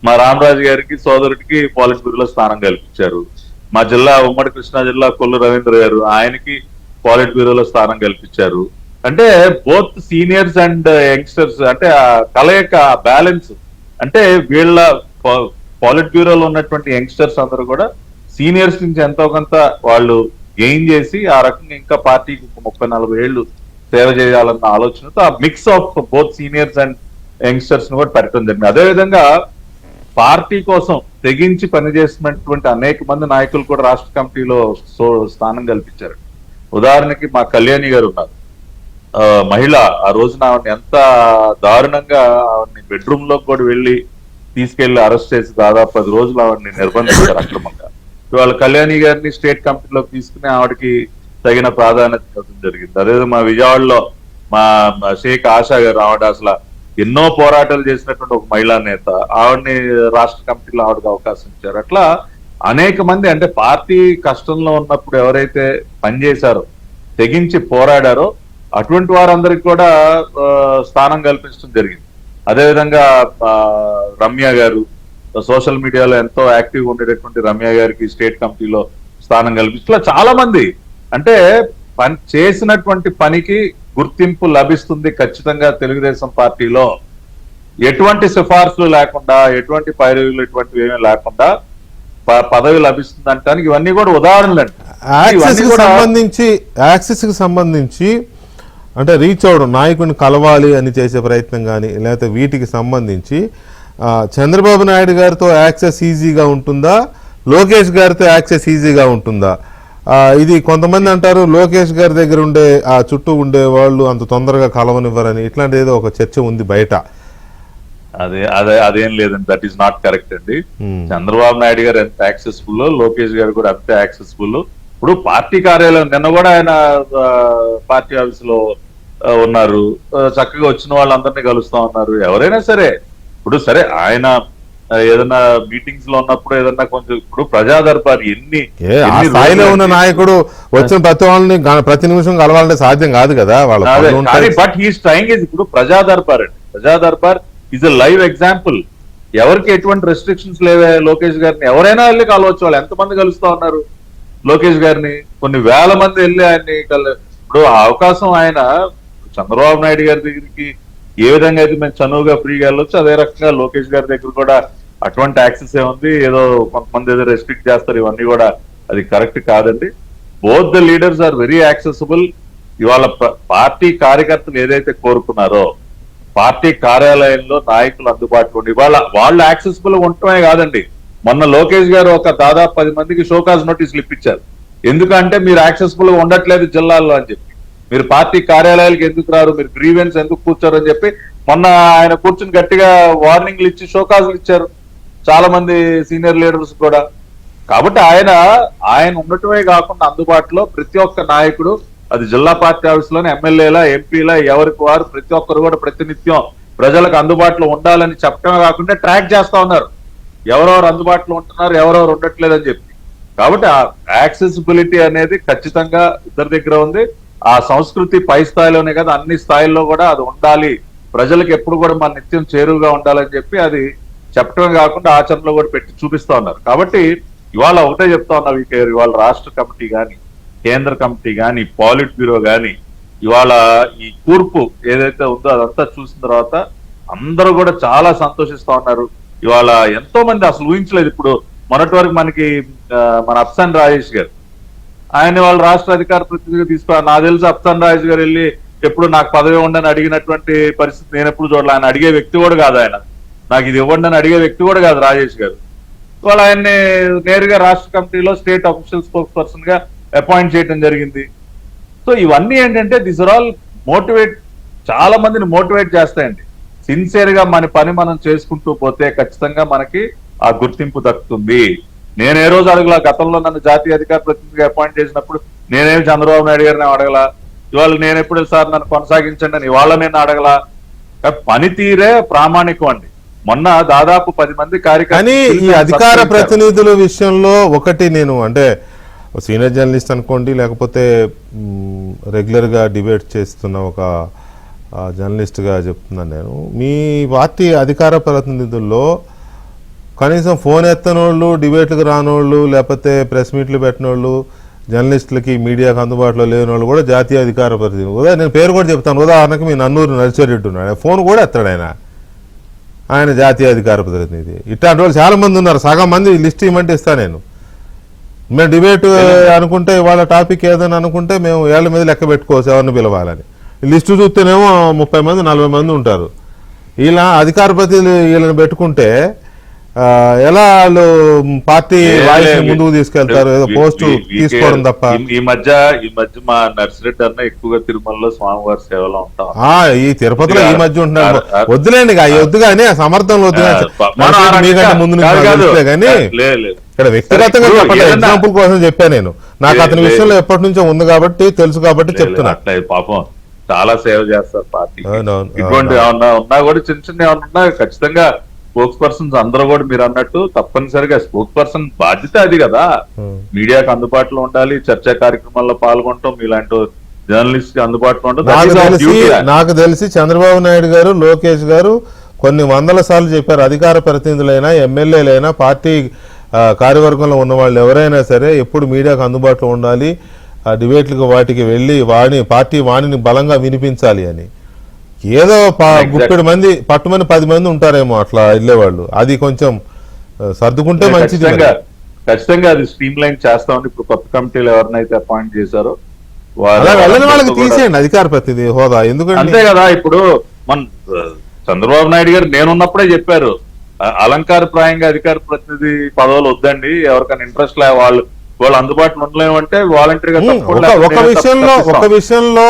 మా రామరాజు గారికి సోదరుడికి పాలిట్ బ్యూరోలో స్థానం కల్పించారు. మా జిల్లా ఉమ్మడి కృష్ణా జిల్లా కొల్లు రవీంద్ర గారు, ఆయనకి పాలిట్ బ్యూరోలో స్థానం కల్పించారు. అంటే బోత్ సీనియర్స్ అండ్ యంగ్స్టర్స్, అంటే ఆ కలయిక బ్యాలెన్స్, అంటే వీళ్ళ పాలిట్ బ్యూరోలో ఉన్నటువంటి యంగ్స్టర్స్ అందరూ కూడా సీనియర్స్ నుంచి ఎంతో కొంత వాళ్ళు గెయిన్ చేసి ఆ రకంగా ఇంకా పార్టీకి 30-40 ఏళ్లు సేవ చేయాలన్న ఆలోచనతో ఆ mix of both seniors and youngsters ను కూడా పెట్టడం జరిగింది. అదేవిధంగా పార్టీ కోసం తెగించి పనిచేసినటువంటి అనేక మంది నాయకులు కూడా రాష్ట్ర కమిటీలో స్థానం కల్పించారు. ఉదాహరణకి మా కళ్యాణి గారు ఉన్నారు, మహిళ. ఆ రోజున ఆవిడని ఎంత దారుణంగా ఆవిడని బెడ్రూమ్ లో కూడా వెళ్ళి తీసుకెళ్లి అరెస్ట్ చేసి దాదాపు 10 రోజులు ఆవిడని నిర్బంధించారు అక్రమంగా. ఇవాళ కళ్యాణి గారిని స్టేట్ కమిటీలోకి తీసుకుని ఆవిడకి తగిన ప్రాధాన్యత ఇవ్వడం జరిగింది. అదేవిధంగా మా విజయవాడలో మా షేక్ ఆశా గారు, ఆవిడ అసలు ఎన్నో పోరాటాలు చేసినటువంటి ఒక మహిళా నేత, ఆవిడని రాష్ట్ర కమిటీలో ఆవిడకి అవకాశం ఇచ్చారు. అట్లా అనేక మంది, అంటే పార్టీ కష్టంలో ఉన్నప్పుడు ఎవరైతే పనిచేశారో, తెగించి పోరాడారో అటువంటి వారందరికి కూడా స్థానం కల్పించడం జరిగింది. అదేవిధంగా రమ్య గారు, సోషల్ మీడియాలో ఎంతో యాక్టివ్గా ఉండేటటువంటి రమ్య గారికి స్టేట్ కమిటీలో స్థానం కల్పించడం. చాలా మంది, అంటే పని చేసినటువంటి పనికి గుర్తింపు లభిస్తుంది ఖచ్చితంగా తెలుగుదేశం పార్టీలో. ఎటువంటి సిఫార్సులు లేకుండా, ఎటువంటి పైరులు ఇటువంటివి ఏమీ లేకుండా పదవి లభిస్తుంది అంటానికి ఇవన్నీ కూడా ఉదాహరణలు అండి. యాక్సెస్ కి సంబంధించి అంటే రీచ్ అవడం, నాయకుడిని కలవాలి అని చేసే ప్రయత్నం కానీ, లేకపోతే వీటికి సంబంధించి చంద్రబాబు నాయుడు గారితో యాక్సెస్ ఈజీగా ఉంటుందా, లోకేష్ గారితో యాక్సెస్ ఈజీగా ఉంటుందా? ఇది కొంతమంది అంటారు లోకేష్ గారి దగ్గర ఉండే ఆ చుట్టూ ఉండే వాళ్ళు అంత తొందరగా కలవనివ్వరని, ఇట్లాంటి ఏదో ఒక చర్చ ఉంది బయట. అదేం లేదండి, దట్ ఈస్ నాట్ కరెక్ట్ అండి. Hmm. చంద్రబాబు నాయుడు గారు ఎంత యాక్సెస్ఫుల్, లోకేష్ గారు కూడా అంతే యాక్సెస్ఫుల్. ఇప్పుడు పార్టీ కార్యాలయం నిన్న కూడా ఆయన పార్టీ ఆఫీస్ లో ఉన్నారు, చక్కగా వచ్చిన వాళ్ళందరినీ కలుస్తా ఉన్నారు. ఎవరైనా సరే ఇప్పుడు సరే ఆయన ఏదైనా మీటింగ్స్ లో ఉన్నప్పుడు ఏదన్నా కొంచెం, ఇప్పుడు ప్రజా దర్బార్ ఎన్ని ఆ స్థాయిలో ఉన్న నాయకుడు వచ్చిన ప్రతి వాళ్ళని ప్రతి నిమిషం కలవాలంటే సాధ్యం కాదు కదా వాళ్ళ పనులు ఉంటాయి. బట్ హీస్ ట్రైంగ్ ఇస్, ఇప్పుడు ప్రజా దర్బార్ అండి, ప్రజా Darbar is a live example. ఎవరికి ఎటువంటి రెస్ట్రిక్షన్స్ లేవే, లోకేష్ గారిని ఎవరైనా వెళ్ళి కలవచ్చు. వాళ్ళు ఎంతమంది కలుస్తా ఉన్నారు లోకేష్ గారిని, కొన్ని వేల మంది వెళ్ళి ఆయన్ని ఇప్పుడు ఆ అవకాశం ఆయన చంద్రబాబు నాయుడు గారి దగ్గరికి ఏ విధంగా అయితే మేము చనువుగా ఫ్రీగా వెళ్ళొచ్చు, అదే రకంగా లోకేష్ గారి దగ్గర కూడా అటువంటి యాక్సెస్ ఏముంది. ఏదో కొంతమంది ఏదో రెస్ట్రిక్ట్ చేస్తారు, ఇవన్నీ కూడా అది కరెక్ట్ కాదండి. Both the leaders are very accessible. ఇవాళ పార్టీ కార్యకర్తలు ఏదైతే కోరుకున్నారో పార్టీ కార్యాలయంలో నాయకులు అందుబాటులో ఉండి ఇవాళ వాళ్ళు యాక్సెసిబుల్ ఉండటమే కాదండి. మొన్న లోకేష్ గారు ఒక దాదాపు 10 మందికి షోకాజ్ నోటీసులు ఇప్పించారు. ఎందుకంటే మీరు యాక్సెసిబుల్ గా ఉండట్లేదు జిల్లాల్లో అని చెప్పి, మీరు పార్టీ కార్యాలయాలకు ఎందుకు రారు, మీరు గ్రీవెన్స్ ఎందుకు కూర్చోరు అని చెప్పి మొన్న ఆయన కూర్చుని గట్టిగా వార్నింగ్లు ఇచ్చి షోకాజులు ఇచ్చారు చాలా మంది సీనియర్ లీడర్స్ కూడా. కాబట్టి ఆయన ఉండటమే కాకుండా అందుబాటులో ప్రతి ఒక్క నాయకుడు, అది జిల్లా పార్టీ ఆఫీస్ లోనే ఎమ్మెల్యేలా ఎంపీలా ఎవరికి వారు ప్రతి ఒక్కరు కూడా ప్రతినిత్యం ప్రజలకు అందుబాటులో ఉండాలని చెప్పడమే కాకుండా ట్రాక్ చేస్తా ఉన్నారు ఎవరెవరు అందుబాటులో ఉంటున్నారు, ఎవరెవరు ఉండట్లేదు అని చెప్పి. కాబట్టి ఆ యాక్సెసిబిలిటీ అనేది ఖచ్చితంగా ఇద్దరి దగ్గర ఉంది. ఆ సంస్కృతి పై స్థాయిలోనే కదా అన్ని స్థాయిల్లో కూడా అది ఉండాలి, ప్రజలకు ఎప్పుడు కూడా మన నిత్యం చేరువుగా ఉండాలని చెప్పి అది చెప్పడమే కాకుండా ఆచరణలో కూడా పెట్టి చూపిస్తా ఉన్నారు. కాబట్టి ఇవాళ ఒకటే చెప్తా ఉన్నాం, ఇవాళ రాష్ట్ర కమిటీ గాని కేంద్ర కమిటీ గాని పాలిట్ బ్యూరో గాని ఇవాళ ఈ కూర్పు ఏదైతే ఉందో అదంతా చూసిన తర్వాత అందరూ కూడా చాలా సంతోషిస్తా ఉన్నారు. ఇవాళ ఎంతో మంది అసలు ఊహించలేదు. ఇప్పుడు మొన్నటి వరకు మనకి మన అప్సన్ రాజేష్ గారు ఆయన వాళ్ళ రాష్ట్ర అధికార ప్రతినిధిగా తీసుకున్నారు. నాకు తెలిసి అప్సన్ రాజేష్ గారు వెళ్ళి ఎప్పుడు నాకు పదవి ఉండని అడిగినటువంటి పరిస్థితి నేను ఎప్పుడు చూడాలి. ఆయన అడిగే వ్యక్తి కూడా కాదు, ఆయన నాకు ఇది ఇవ్వండి అని అడిగే వ్యక్తి కూడా కాదు రాజేష్ గారు. వాళ్ళు ఆయన్ని నేరుగా రాష్ట్ర కమిటీలో స్టేట్ అఫీషియల్ స్పోక్స్ పర్సన్ గా అపాయింట్ చేయడం జరిగింది. సో ఇవన్నీ ఏంటంటే దిస్ ఆర్ ఆల్ మోటివేట్, చాలా మందిని మోటివేట్ చేస్తాయండి. సిన్సియర్ గా మన పని మనం చేసుకుంటూ పోతే ఖచ్చితంగా మనకి ఆ గుర్తింపు దక్కుతుంది. నేను ఏ రోజు అడగలా, గతంలో నన్ను జాతీయ అధికార ప్రతినిధిగా అపాయింట్ చేసినప్పుడు నేనేమి చంద్రబాబు నాయుడు గారిని అడగలా. ఇవాళ నేను ఎప్పుడు సార్ నన్ను కొనసాగించండి అని ఇవాళ నేను అడగలా. పనితీరే ప్రామాణికం అండి. మొన్న దాదాపు 10 మంది కానీ ఈ అధికార ప్రతినిధుల విషయంలో ఒకటి నేను అంటే సీనియర్ జర్నలిస్ట్ అనుకోండి, లేకపోతే రెగ్యులర్గా డిబేట్ చేస్తున్న ఒక జర్నలిస్ట్గా చెప్తున్నాను నేను, మీ పార్టీ అధికార ప్రతినిధుల్లో కనీసం ఫోన్ ఎత్తనోళ్ళు, డిబేట్లకు రానోళ్ళు, లేకపోతే ప్రెస్ మీట్లు పెట్టినోళ్ళు, జర్నలిస్టులకి మీడియాకు అందుబాటులో లేని వాళ్ళు కూడా జాతీయ అధికార ప్రతినిధి. నేను పేరు కూడా చెప్తాను, ఉదాహరణకు మీ నన్నూరు నరసిరెడ్డి ఉన్నాడు, ఫోన్ కూడా ఎత్తాడు ఆయన జాతీయ అధికార ప్రతినిధి. ఇట్లాంటి వాళ్ళు చాలా మంది ఉన్నారు. సగం మంది లిస్ట్ ఇవ్వమంటే ఇస్తాను నేను. మేము డిబేట్ అనుకుంటే వాళ్ళ టాపిక్ ఏదని అనుకుంటే మేము ఏళ్ల మీద లెక్క పెట్టుకోవచ్చు ఎవరిని పిలవాలని. లిస్టు చూస్తేనేమో 30 మంది 40 మంది ఉంటారు. ఇలా అధికార ప్రతినిధులు వీళ్ళని పెట్టుకుంటే ఎలా వాళ్ళు పార్టీ వాయిస్ ముందుకు తీసుకెళ్తారు? ఏదో పోస్ట్ తీసుకోవడం తప్ప. ఈ మధ్య మా నర్సిరెడ్డి అన్న ఎక్కువగా తిరుమలలో స్వామివారి సేవలో ఉంటాం. ఈ తిరుపతిలో ఈ మధ్య ఉంటున్నారు. వద్దులేండి, వద్దు కానీ సమర్థంలో వద్దు మీకంటే ముందు కానీ ఇక్కడ వ్యక్తిగతంగా ఎగ్జాంపుల్ కోసం చెప్పాను నేను. నాకు అతని విషయంలో ఎప్పటి నుంచో ఉంది కాబట్టి తెలుసు కాబట్టి చెప్తున్నా. పాపం చాలా సేవ చేస్తారు పార్టీ. ఇటువంటి ఉన్నా కూడా చిన్న చిన్న ఏమన్నా ఖచ్చితంగా స్పోక్స్ పర్సన్స్ అందరూ కూడా మీరు అన్నట్టు తప్పనిసరిగా స్పోక్స్ పర్సన్ బాధ్యత అది కదా. మీడియాకు అందుబాటులో ఉండాలి, చర్చా కార్యక్రమాల్లో పాల్గొనటం, మీలాంటి జర్నలిస్ట్ అందుబాటులో ఉండడం. నాకు తెలిసి చంద్రబాబు నాయుడు గారు, లోకేష్ గారు కొన్ని వందల సార్లు చెప్పారు, అధికార ప్రతినిధులైనా ఎమ్మెల్యేలైనా పార్టీ కార్యవర్గంలో ఉన్న వాళ్ళు ఎవరైనా సరే ఎప్పుడు మీడియాకు అందుబాటులో ఉండాలి, డిబేట్లకు వాటికి వెళ్ళి పార్టీ వాణిని బలంగా వినిపించాలి అని. ఏదో 30 మంది పట్టుమని 10 మంది ఉంటారేమో అట్లా వెళ్ళేవాళ్ళు. అది కొంచెం సర్దుకుంటే మంచిది. ఖచ్చితంగా అది స్ట్రీమ్ లైన్ చేస్తామని ఇప్పుడు కొత్త కమిటీలు ఎవరినైతే అపాయింట్ చేశారో వెళ్ళని వాళ్ళకి తీసేయండి అధికార ప్రతినిధి హోదా. ఎందుకంటే అంతే కదా. ఇప్పుడు మన చంద్రబాబు నాయుడు గారు నేనున్నప్పుడే చెప్పారు, అలంకారప్రాయంగా అధికార ప్రతినిధి పదవులు వద్దండి, ఎవరికైనా ఇంట్రెస్ట్ లే వాళ్ళు అందుబాటులో ఉండలేము అంటే వాలంటరీగా. ఒక విషయంలో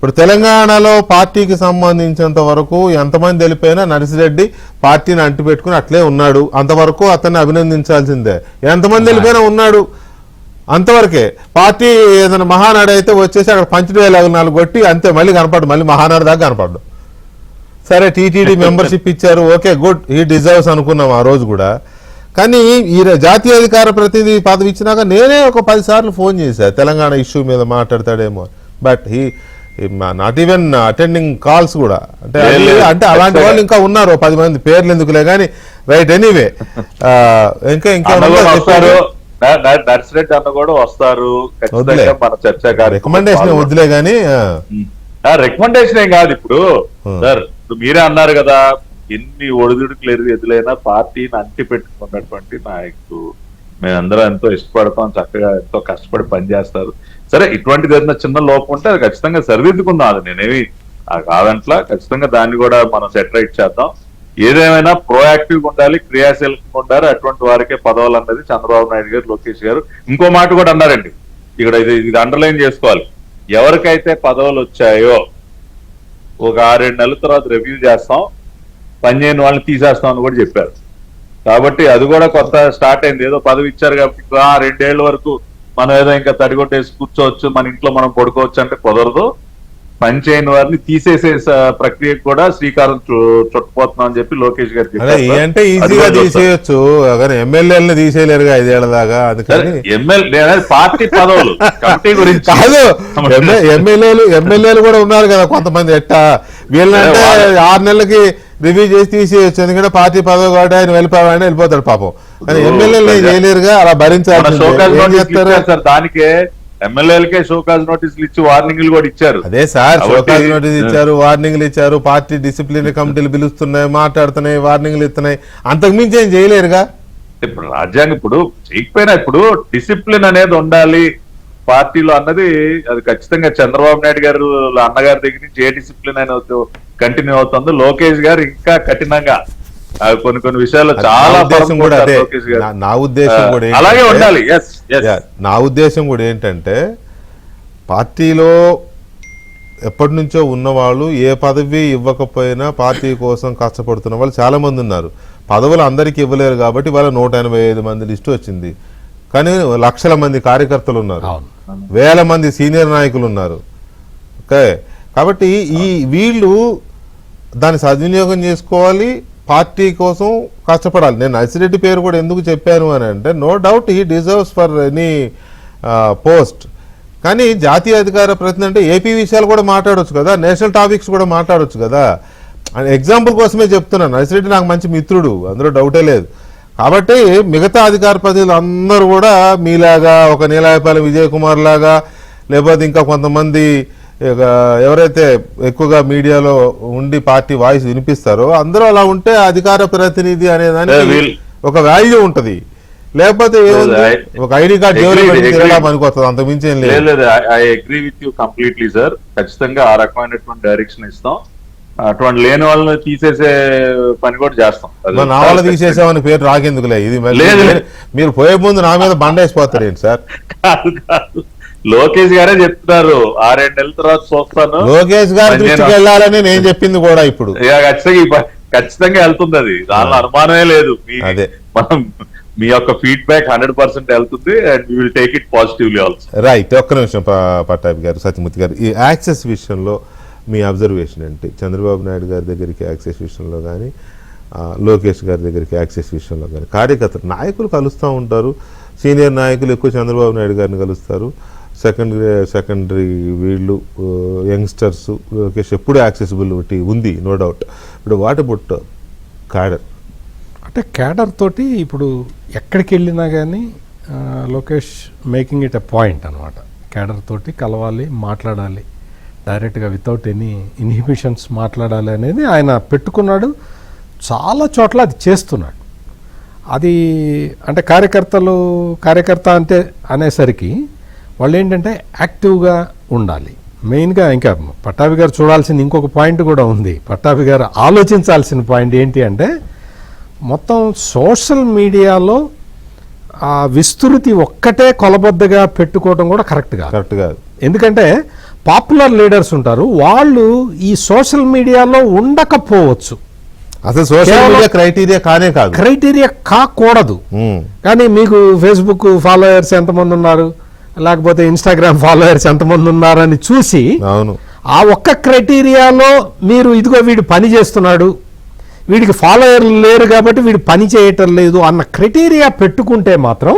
ఇప్పుడు తెలంగాణలో పార్టీకి సంబంధించినంత వరకు ఎంతమంది వెళ్ళిపోయినా నర్సిరెడ్డి పార్టీని అంటిపెట్టుకుని అట్లే ఉన్నాడు, అంతవరకు అతన్ని అభినందించాల్సిందే. ఎంతమంది వెళ్ళిపోయినా ఉన్నాడు అంతవరకే. పార్టీ ఏదైనా మహానాడు అయితే వచ్చేసి అక్కడ పంచ నాలుగు కొట్టి అంతే, మళ్ళీ కనపడు, మళ్ళీ మహానాడు దాకా కనపడ్డు. సరే టీటీడీ మెంబర్షిప్ ఇచ్చారు, ఓకే గుడ్, ఈ డిజర్వ్స్ అనుకున్నాం ఆ రోజు కూడా. కానీ ఈ జాతీయ అధికార ప్రతినిధి పదవి ఇచ్చినాక నేనే ఒక 10 సార్లు ఫోన్ చేశాను తెలంగాణ ఇష్యూ మీద మాట్లాడతాడేమో, but he not even attending calls కూడా. అంటే అలాంటి వాళ్ళు ఇంకా ఉన్నారు 10 మంది, పేర్లు ఎందుకులే కానీ. రైట్, ఎనీవే ఇంకా వస్తారు, నర్సిరెడ్డి అన్న కూడా వస్తారు ఖచ్చితంగా మన చర్చ. రికమెండేషన్ వద్దులే కానీ రికమెండేషన్ ఏం కాదు. ఇప్పుడు సార్ మీరే అన్నారు కదా, ఎన్ని ఒడిదుడుకులు ఎదురైనా పార్టీని అంటి పెట్టుకున్నటువంటి నాయకుడు, మేమందరం ఎంతో ఇష్టపడతాం, చక్కగా ఎంతో కష్టపడి పనిచేస్తారు. సరే ఇటువంటిది ఏదైనా చిన్న లోపం ఉంటే అది ఖచ్చితంగా సరిదిద్దుకుందాం, అది నేనేమి కాదంట్లా, ఖచ్చితంగా దాన్ని కూడా మనం సెటరైట్ చేద్దాం. ఏదేమైనా ప్రోయాక్టివ్ గా ఉండాలి, క్రియాశీలకంగా ఉండాలి. అటువంటి వారికే పదవులు అన్నది చంద్రబాబు నాయుడు గారు, లోకేష్ గారు ఇంకో మాట కూడా అన్నారండి, ఇక్కడ ఇది అండర్లైన్ చేసుకోవాలి. ఎవరికైతే పదవులు వచ్చాయో ఒక 6-7 నెలల తర్వాత రివ్యూ చేస్తాం, పనిచేయని వాళ్ళని తీసేస్తాం అని కూడా చెప్పారు. కాబట్టి అది కూడా కొత్త స్టార్ట్ అయింది. ఏదో పదవి ఇచ్చారు కాబట్టి 2 ఏళ్ల వరకు మనం ఏదో ఇంకా తడిగొట్టేసి కూర్చోవచ్చు, మన ఇంట్లో మనం పడుకోవచ్చు అంటే కుదరదు. పనిచేయని వారిని తీసేసే ప్రక్రియకు కూడా శ్రీకారం చుట్టపోతున్నాం అని చెప్పి లోకేష్ గారు చెప్పారు. అంటే ఈజీగా తీసేయచ్చు, కానీ ఎమ్మెల్యేలను తీసేయలేరుగా 5 ఏళ్ల దాకా. అందుకని ఎమ్మెల్యే పార్టీ పదవులు కమిటీ గురించి కాదు, ఎమ్మెల్యేలు కూడా ఉన్నారు కదా కొంతమంది. ఎట్టా వీళ్ళంటే 6 నెలలకి రివ్యూ చేసి తీసేయచ్చు, ఎందుకంటే పార్టీ పదవి కాబట్టి ఆయన వెళ్ళిపోతాడు పాపం. కానీ ఎమ్మెల్యేలు చేయలేరుగా, అలా భరించాలి. దానికే ఎమ్మెల్యేలకే షోకాజ్ నోటీసులు ఇచ్చి వార్నింగ్లు కూడా ఇచ్చారు. అదే సార్, షోకాజ్ నోటీస్ ఇచ్చారు, వార్నింగ్లు ఇచ్చారు, పార్టీ డిసిప్లినరీ కమిటీలు పిలుస్తున్నాయి, మాట్లాడుతున్నాయి, వార్నింగ్లు ఇస్తున్నాయి, అంతకు మించి ఏం చేయలేరుగా. ఇప్పుడు రాజ్యాంగం ఇప్పుడు చేయకపోయినా ఇప్పుడు డిసిప్లిన్ అనేది ఉండాలి పార్టీలో అన్నది, అది ఖచ్చితంగా చంద్రబాబు నాయుడు గారు అన్నగారి దగ్గర నుంచి ఏ డిసిప్లిన్ అనేది కంటిన్యూ అవుతుందో లోకేష్ గారు ఇంకా కఠినంగా కొన్ని విషయాలు చాలా కూడా అదే నా ఉద్దేశం కూడా అలాగే ఉండాలి. నా ఉద్దేశం కూడా ఏంటంటే పార్టీలో ఎప్పటి నుంచో ఉన్నవాళ్ళు ఏ పదవి ఇవ్వకపోయినా పార్టీ కోసం కష్టపడుతున్న వాళ్ళు చాలా మంది ఉన్నారు. పదవులు అందరికీ ఇవ్వలేరు కాబట్టి వాళ్ళ 185 మంది లిస్టు వచ్చింది. కానీ లక్షల మంది కార్యకర్తలు ఉన్నారు, వేల మంది సీనియర్ నాయకులు ఉన్నారు. ఓకే, కాబట్టి వీళ్ళు దాన్ని సద్వినియోగం చేసుకోవాలి, పార్టీ కోసం కష్టపడాలి. నేను నర్సిరెడ్డి పేరు కూడా ఎందుకు చెప్పాను అని అంటే, no doubt he deserves for any post. కానీ జాతీయ అధికార ప్రతినిధి అంటే ఏపీ విషయాలు కూడా మాట్లాడవచ్చు కదా, నేషనల్ టాపిక్స్ కూడా మాట్లాడవచ్చు కదా. ఎగ్జాంపుల్ కోసమే చెప్తున్నాను, నర్సిరెడ్డి నాకు మంచి మిత్రుడు, అందులో డౌటే లేదు. కాబట్టి మిగతా అధికార ప్రతినిధులు అందరూ కూడా మీలాగా, ఒక నీలాయపాలెం విజయ్ కుమార్ లాగా, లేకపోతే ఇంకా కొంతమంది ఎవరైతే ఎక్కువగా మీడియాలో ఉండి పార్టీ వాయిస్ వినిపిస్తారో అందరూ అలా ఉంటే అధికార ప్రతినిధి అనేదానికి ఒక వాల్యూ ఉంటది. లేకపోతే ఒక ఐడి కార్డ్ పనికొస్తుంది, అంత మించి ఏం లేదు. I agree with you completely sir. ఖచ్చితంగా ఆ రకమైనటువంటి డైరెక్షన్ ఇస్తాం. అటువంటి లేని వాళ్ళని తీసేసే పని కూడా చేస్తాం. నా వాళ్ళు తీసేసామని పేరు రాకెందుకులే, ఇది మీరు పోయే ముందు నా మీద బండేసిపోతారు ఏంటి సార్? లోకేష్ గారే చెప్తున్నారు 6-7 నెలల తర్వాత చూస్తాను. లోకేష్ గారి దృష్టికి వెళ్ళాలని నేను చెప్పింది కూడా ఇప్పుడు ఖచ్చితంగా వెళ్తుంది, అది దానిలో అనుమానమే లేదు. మనం మీ యొక్క ఫీడ్బ్యాక్ 100% వెళ్తుంది and we will take it positively also. Right, ఒక్క నిమిషం పట్టాభి గారు, సత్యమూర్తి గారు, ఈ యాక్సెస్ విషయంలో మీ అబ్జర్వేషన్ ఏంటి? చంద్రబాబు నాయుడు గారి దగ్గరికి యాక్సెస్ విషయంలో కానీ, లోకేష్ గారి దగ్గరికి యాక్సెస్ విషయంలో కానీ, కార్యకర్తలు నాయకులు కలుస్తూ ఉంటారు, సీనియర్ నాయకులు ఎక్కువ చంద్రబాబు నాయుడు గారిని కలుస్తారు, సెకండరీ వీళ్ళు యంగ్స్టర్స్, లోకేష్ ఎప్పుడు యాక్సెసిబిలిటీ ఉంది, నో డౌట్. ఇప్పుడు వాట్ అబౌట్ క్యాడర్? అంటే క్యాడర్ తోటి ఇప్పుడు ఎక్కడికి వెళ్ళినా కానీ Lokesh making it a point అనమాట. క్యాడర్ తోటి కలవాలి, మాట్లాడాలి, డైరెక్ట్గా వితౌట్ ఎనీ ఇన్హిబిషన్స్ మాట్లాడాలి అనేది ఆయన పెట్టుకున్నాడు. చాలా చోట్ల అది చేస్తున్నాడు. అది అంటే కార్యకర్త అంటే అనేసరికి వాళ్ళు ఏంటంటే యాక్టివ్గా ఉండాలి. మెయిన్గా ఇంకా పట్టాభి గారు చూడాల్సిన ఇంకొక పాయింట్ కూడా ఉంది. పట్టాభి గారు ఆలోచించాల్సిన పాయింట్ ఏంటి అంటే, మొత్తం సోషల్ మీడియాలో ఆ విస్తృతి ఒక్కటే కొలబద్దగా పెట్టుకోవడం కూడా కరెక్ట్ కాదు. ఎందుకంటే పాపులర్ లీడర్స్ ఉంటారు, వాళ్ళు ఈ సోషల్ మీడియాలో ఉండకపోవచ్చు, అసలు సోషల్ కేవలం మీడియా క్రైటీరియా కానే కాదు. క్రైటీరియా కాకూడదు. కానీ మీకు ఫేస్బుక్ ఫాలోయర్స్ ఎంతమంది ఉన్నారు, లేకపోతే ఇన్స్టాగ్రామ్ ఫాలోయర్స్ ఎంతమంది ఉన్నారని చూసి అవును, ఆ ఒక్క క్రైటీరియాలో మీరు ఇదిగో వీడు పని చేస్తున్నాడు, వీడికి ఫాలోయర్లు లేరు కాబట్టి వీడు పని చేయటం లేదు అన్న క్రైటీరియా పెట్టుకుంటే మాత్రం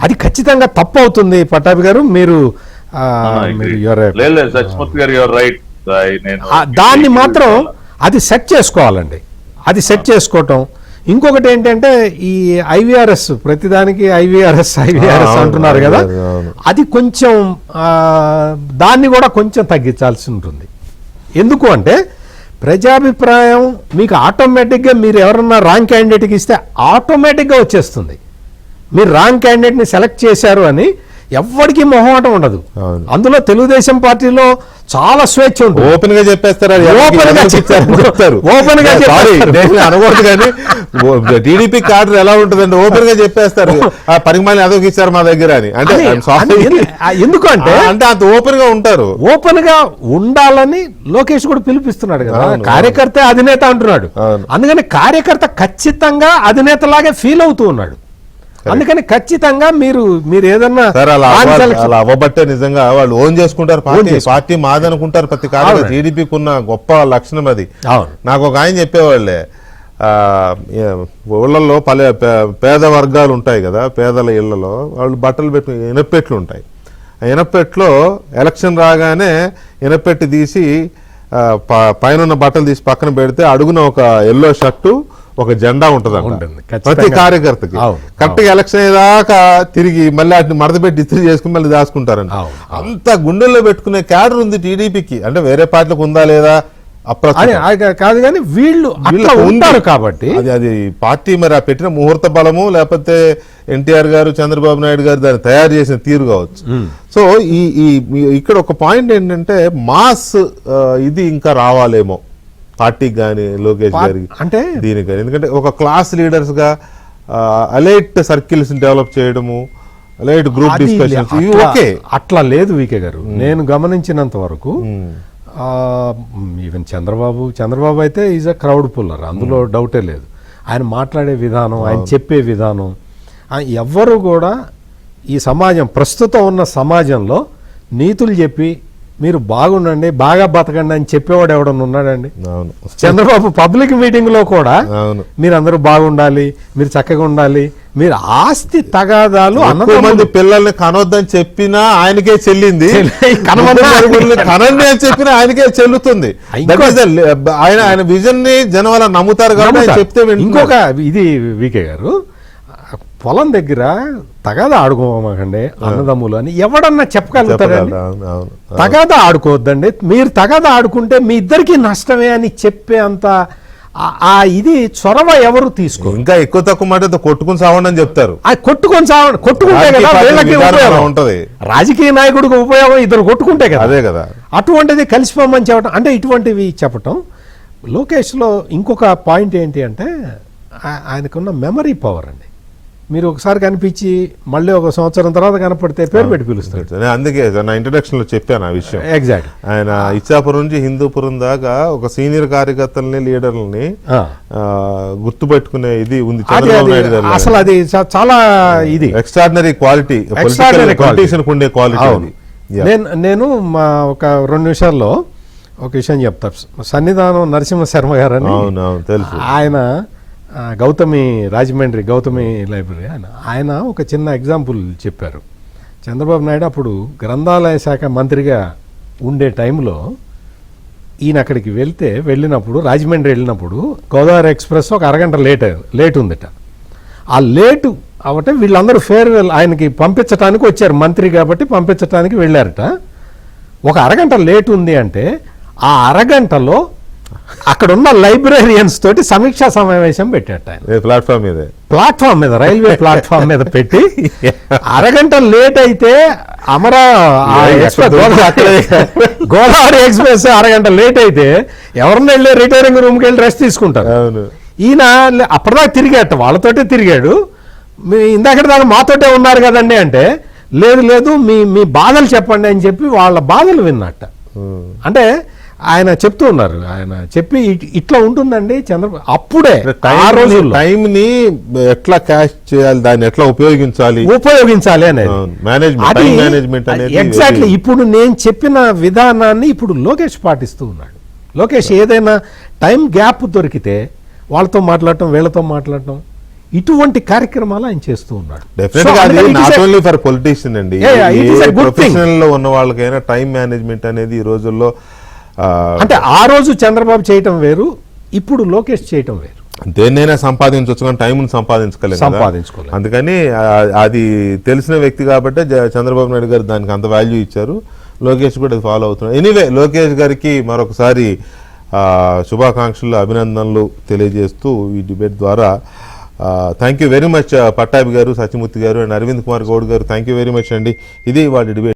అది ఖచ్చితంగా తప్పు అవుతుంది. పట్టాభి గారు మీరు లేదు సత్యమూర్తి గారు యువర్ రైట్. దాన్ని మాత్రం అది సెట్ చేసుకోవాలండి, అది సెట్ చేసుకోవటం. ఇంకొకటి ఏంటంటే ఈ ఐవీఆర్ఎస్, ప్రతిదానికి ఐవీఆర్ఎస్ అంటున్నారు కదా, అది కొంచెం దాన్ని కూడా కొంచెం తగ్గించాల్సి ఉంటుంది. ఎందుకు అంటే ప్రజాభిప్రాయం మీకు ఆటోమేటిక్గా మీరు ఎవరన్నా రాంగ్ క్యాండిడేట్కి ఇస్తే ఆటోమేటిక్గా వచ్చేస్తుంది. మీరు రాంగ్ క్యాండిడేట్ని సెలెక్ట్ చేశారు అని ఎవ్వడికి మొహమాటం ఉండదు. అందులో తెలుగుదేశం పార్టీలో చాలా స్వేచ్ఛ ఉంటుంది. ఓపెన్ గా చెప్పేస్తారు, ఓపెన్ గా అనకూడదు కానీ టీడీపీ కార్డు ఎలా ఉంటుందండి, ఓపెన్ గా చెప్పేస్తారు ఆ పరిమాణం అదొక ఇచ్చారు మా దగ్గర అని. అంటే ఎందుకంటే అంటే అంత ఓపెన్ గా ఉంటారు. ఓపెన్ గా ఉండాలని లోకేష్ కూడా పిలిపిస్తున్నాడు కదా, కార్యకర్త అధినేత అంటున్నాడు. అందుకని కార్యకర్త ఖచ్చితంగా అధినేతలాగే ఫీల్ అవుతూ ఉన్నాడు. అందుకని ఖచ్చితంగా మీరు ఏదన్నా అలా అవ్వబట్టే నిజంగా వాళ్ళు ఓన్ చేసుకుంటారు, పార్టీ మాదనుకుంటారు. ప్రతి కాలం టీడీపీకి ఉన్న గొప్ప లక్షణం అది. నాకు ఒక ఆయన చెప్పేవాళ్ళే, ఊళ్ళల్లో పేద వర్గాలు ఉంటాయి కదా, పేదల ఇళ్లలో వాళ్ళు బట్టలు పెట్టి ఇనపెట్లు ఉంటాయి. ఆ ఇనపెట్లో ఎలక్షన్ రాగానే ఇనపెట్టి తీసి పైన బట్టలు తీసి పక్కన పెడితే అడుగున ఒక ఎల్లో షర్టు, ఒక జెండా ఉంటుంది ప్రతి కార్యకర్తకి. కరెక్ట్ గా ఎలక్షన్ అయ్యేదాకా తిరిగి మళ్ళీ వాటిని మడతపెట్టి ఇస్త్రీ చేసుకుని మళ్ళీ దాచుకుంటారండి. అంత గుండెల్లో పెట్టుకునే క్యాడర్ ఉంది టీడీపీకి. అంటే వేరే పార్టీలకు ఉందా లేదా కాదు కానీ వీళ్ళు ఉంటారు కాబట్టి అది పార్టీ మరి ఆ పెట్టిన ముహూర్త బలము, లేకపోతే ఎన్టీఆర్ గారు చంద్రబాబు నాయుడు గారు దాన్ని తయారు చేసిన తీరు కావచ్చు. సో ఇక్కడ ఒక పాయింట్ ఏంటంటే మాస్ ఇది ఇంకా రావాలేమో పార్టీకి కానీ లోకేష్ గారికి అంటే దీనికి కానీ. ఎందుకంటే ఒక క్లాస్ లీడర్స్ గా అలైట్ సర్కిల్స్ డెవలప్ చేయడము, అలైట్ గ్రూప్ డిస్కషన్స్ ఓకే, అట్లా లేదు వీకే గారు. నేను గమనించినంత వరకు ఈవెన్ చంద్రబాబు అయితే ఈజ్ అ క్రౌడ్ పుల్లర్, అందులో డౌటే లేదు. ఆయన మాట్లాడే విధానం, ఆయన చెప్పే విధానం, ఎవ్వరు కూడా ఈ సమాజం, ప్రస్తుతం ఉన్న సమాజంలో నీతులు చెప్పి మీరు బాగుండండి, బాగా బతకండి అని చెప్పేవాడు ఎవడన్నా ఉన్నాడండి? చంద్రబాబు పబ్లిక్ మీటింగ్ లో కూడా మీరందరూ బాగుండాలి, మీరు చక్కగా ఉండాలి, మీరు ఆస్తి తగాదాలు మంది పిల్లల్ని కనొద్దని చెప్పినా ఆయనకే చెల్లింది, కనండి అని చెప్పినా ఆయనకే చెల్లుతుంది. ఆయన విజన్ ని జనం అలా నమ్ముతారు కాబట్టి చెప్తే. ఇంకొక ఇది వీకే గారు, పొలం దగ్గర తగాదా ఆడుకోమాకండి అన్నదమ్ములు అని ఎవడన్నా చెప్పగలుగుతారండి? తగాదా ఆడుకోవద్దండి, మీరు తగాదా ఆడుకుంటే మీ ఇద్దరికి నష్టమే అని చెప్పే అంత ఇది చొరవ ఎవరు తీసుకో. ఇంకా ఎక్కువ తక్కువ మాట కొట్టుకుని సావండి అని చెప్తారు. కొట్టుకుంటే కదా వీళ్ళకి ఉపయోగం ఉంటది, రాజకీయ నాయకుడికి ఉపయోగం ఇద్దరు కొట్టుకుంటే కదా. అదే కదా, అటువంటిది కలిసిపోమని చెప్పడం అంటే ఇటువంటివి చెప్పటం. లోకేష్ లో ఇంకొక పాయింట్ ఏంటి అంటే ఆయనకున్న మెమరీ పవర్ అండి. మీరు ఒకసారి కనిపించి మళ్ళీ ఒక సంవత్సరం తర్వాత కనపడితే పేరు పెట్టి పిలుస్తాడు. అందుకే నా ఇంట్రడక్షన్ లో చెప్పాను ఆ విషయం. ఎగ్జాక్ట్. ఆయన ఇచ్చాపురం నుంచి హిందూపురం దాకా ఒక సీనియర్ కార్యకర్తల్ని, లీడర్లని గుర్తుపెట్టుకునే ఇది ఉంది చంద్రబాబు నాయుడు గారు. అసలు అది చాలా ఇది ఎక్స్ట్రాడినరీ క్వాలిటీ, పొలిటీషియన్ ఉండే క్వాలిటీ. నేను మా ఒక 2 నిమిషాల్లో ఒక విషయం చెప్తా. సన్నిధానం నరసింహ శర్మ గారని తెలుసు, ఆయన రాజమండ్రి గౌతమి లైబ్రరీ ఆయన ఒక చిన్న ఎగ్జాంపుల్ చెప్పారు. చంద్రబాబు నాయుడు అప్పుడు గ్రంథాలయ శాఖ మంత్రిగా ఉండే టైంలో ఈయన అక్కడికి వెళ్ళినప్పుడు రాజమండ్రి వెళ్ళినప్పుడు గోదావరి ఎక్స్ప్రెస్ ఒక అరగంట లేట్ ఉందట. ఆ లేటు అవటే వీళ్ళందరూ ఫేర్వెల్ ఆయనకి పంపించడానికి వచ్చారు, మంత్రి కాబట్టి పంపించడానికి వెళ్ళారట. ఒక అరగంట లేట్ ఉంది అంటే ఆ అరగంటలో అక్కడ ఉన్న లైబ్రేరియన్స్ తోటి సమీక్షా సమావేశం పెట్టాట. ప్లాట్ఫామ్ మీద రైల్వే ప్లాట్ఫామ్ మీద పెట్టి అరగంట లేట్ అయితే గోదావరి ఎక్స్ప్రెస్ అరగంట లేట్ అయితే ఎవరన్నా వెళ్ళి రిటైరింగ్ రూమ్కి వెళ్ళి రెస్ట్ తీసుకుంటారు. ఈయన అప్పటిదాకా తిరిగాట, వాళ్ళతోటే తిరిగాడు. ఇందాక దాకా మాతోటే ఉన్నారు కదండి అంటే లేదు లేదు మీ బాధలు చెప్పండి అని చెప్పి వాళ్ళ బాధలు విన్నట్ట. అంటే ఆయన చెప్తూ ఉన్నారు, ఆయన చెప్పి ఇట్లా ఉంటుందండి చంద్రబాబు అప్పుడే ఆ రోజుల్లో టైం ని ఎట్లా క్యాష్ చేయాలి, దాన్ని ఎట్లా ఉపయోగించాలి అనేది మేనేజ్మెంట్ అనేది ఎగ్జాక్ట్లీ ఇప్పుడు నేను చెప్పిన విధానాన్ని ఇప్పుడు లోకేష్ పాటిస్తూ ఉన్నాడు. లోకేష్ ఏదైనా టైం గ్యాప్ దొరికితే వాళ్ళతో మాట్లాడటం, వీళ్ళతో మాట్లాడటం, ఇటువంటి కార్యక్రమాలు ఆయన చేస్తూ ఉన్నాడు. నాట్ ఓన్లీ ఫర్ పొలిటీషియన్ అండి, ప్రొఫెషనల్ లో ఉన్న వాళ్ళకైనా టైం మేనేజ్మెంట్ అనేది ఈ రోజుల్లో అంటే ఆ రోజు చంద్రబాబు చేయటం వేరు, ఇప్పుడు లోకేష్ చేయటం వేరు. దేన్నైనా సంపాదించవచ్చు కానీ టైం సంపాదించుకోలేదు. అందుకని అది తెలిసిన వ్యక్తి కాబట్టి చంద్రబాబు నాయుడు గారు దానికి అంత వాల్యూ ఇచ్చారు. లోకేష్ కూడా అది ఫాలో అవుతున్నారు. ఎనీవే లోకేష్ గారికి మరొకసారి శుభాకాంక్షలు, అభినందనలు తెలియజేస్తూ ఈ డిబేట్ ద్వారా thank you very much Pattabhi గారు, సత్యమూర్తి గారు అండ్ అరవింద్ కుమార్ గౌడ్ గారు, థ్యాంక్ యూ వెరీ మచ్ అండి. ఇది వాళ్ళ డిబేట్.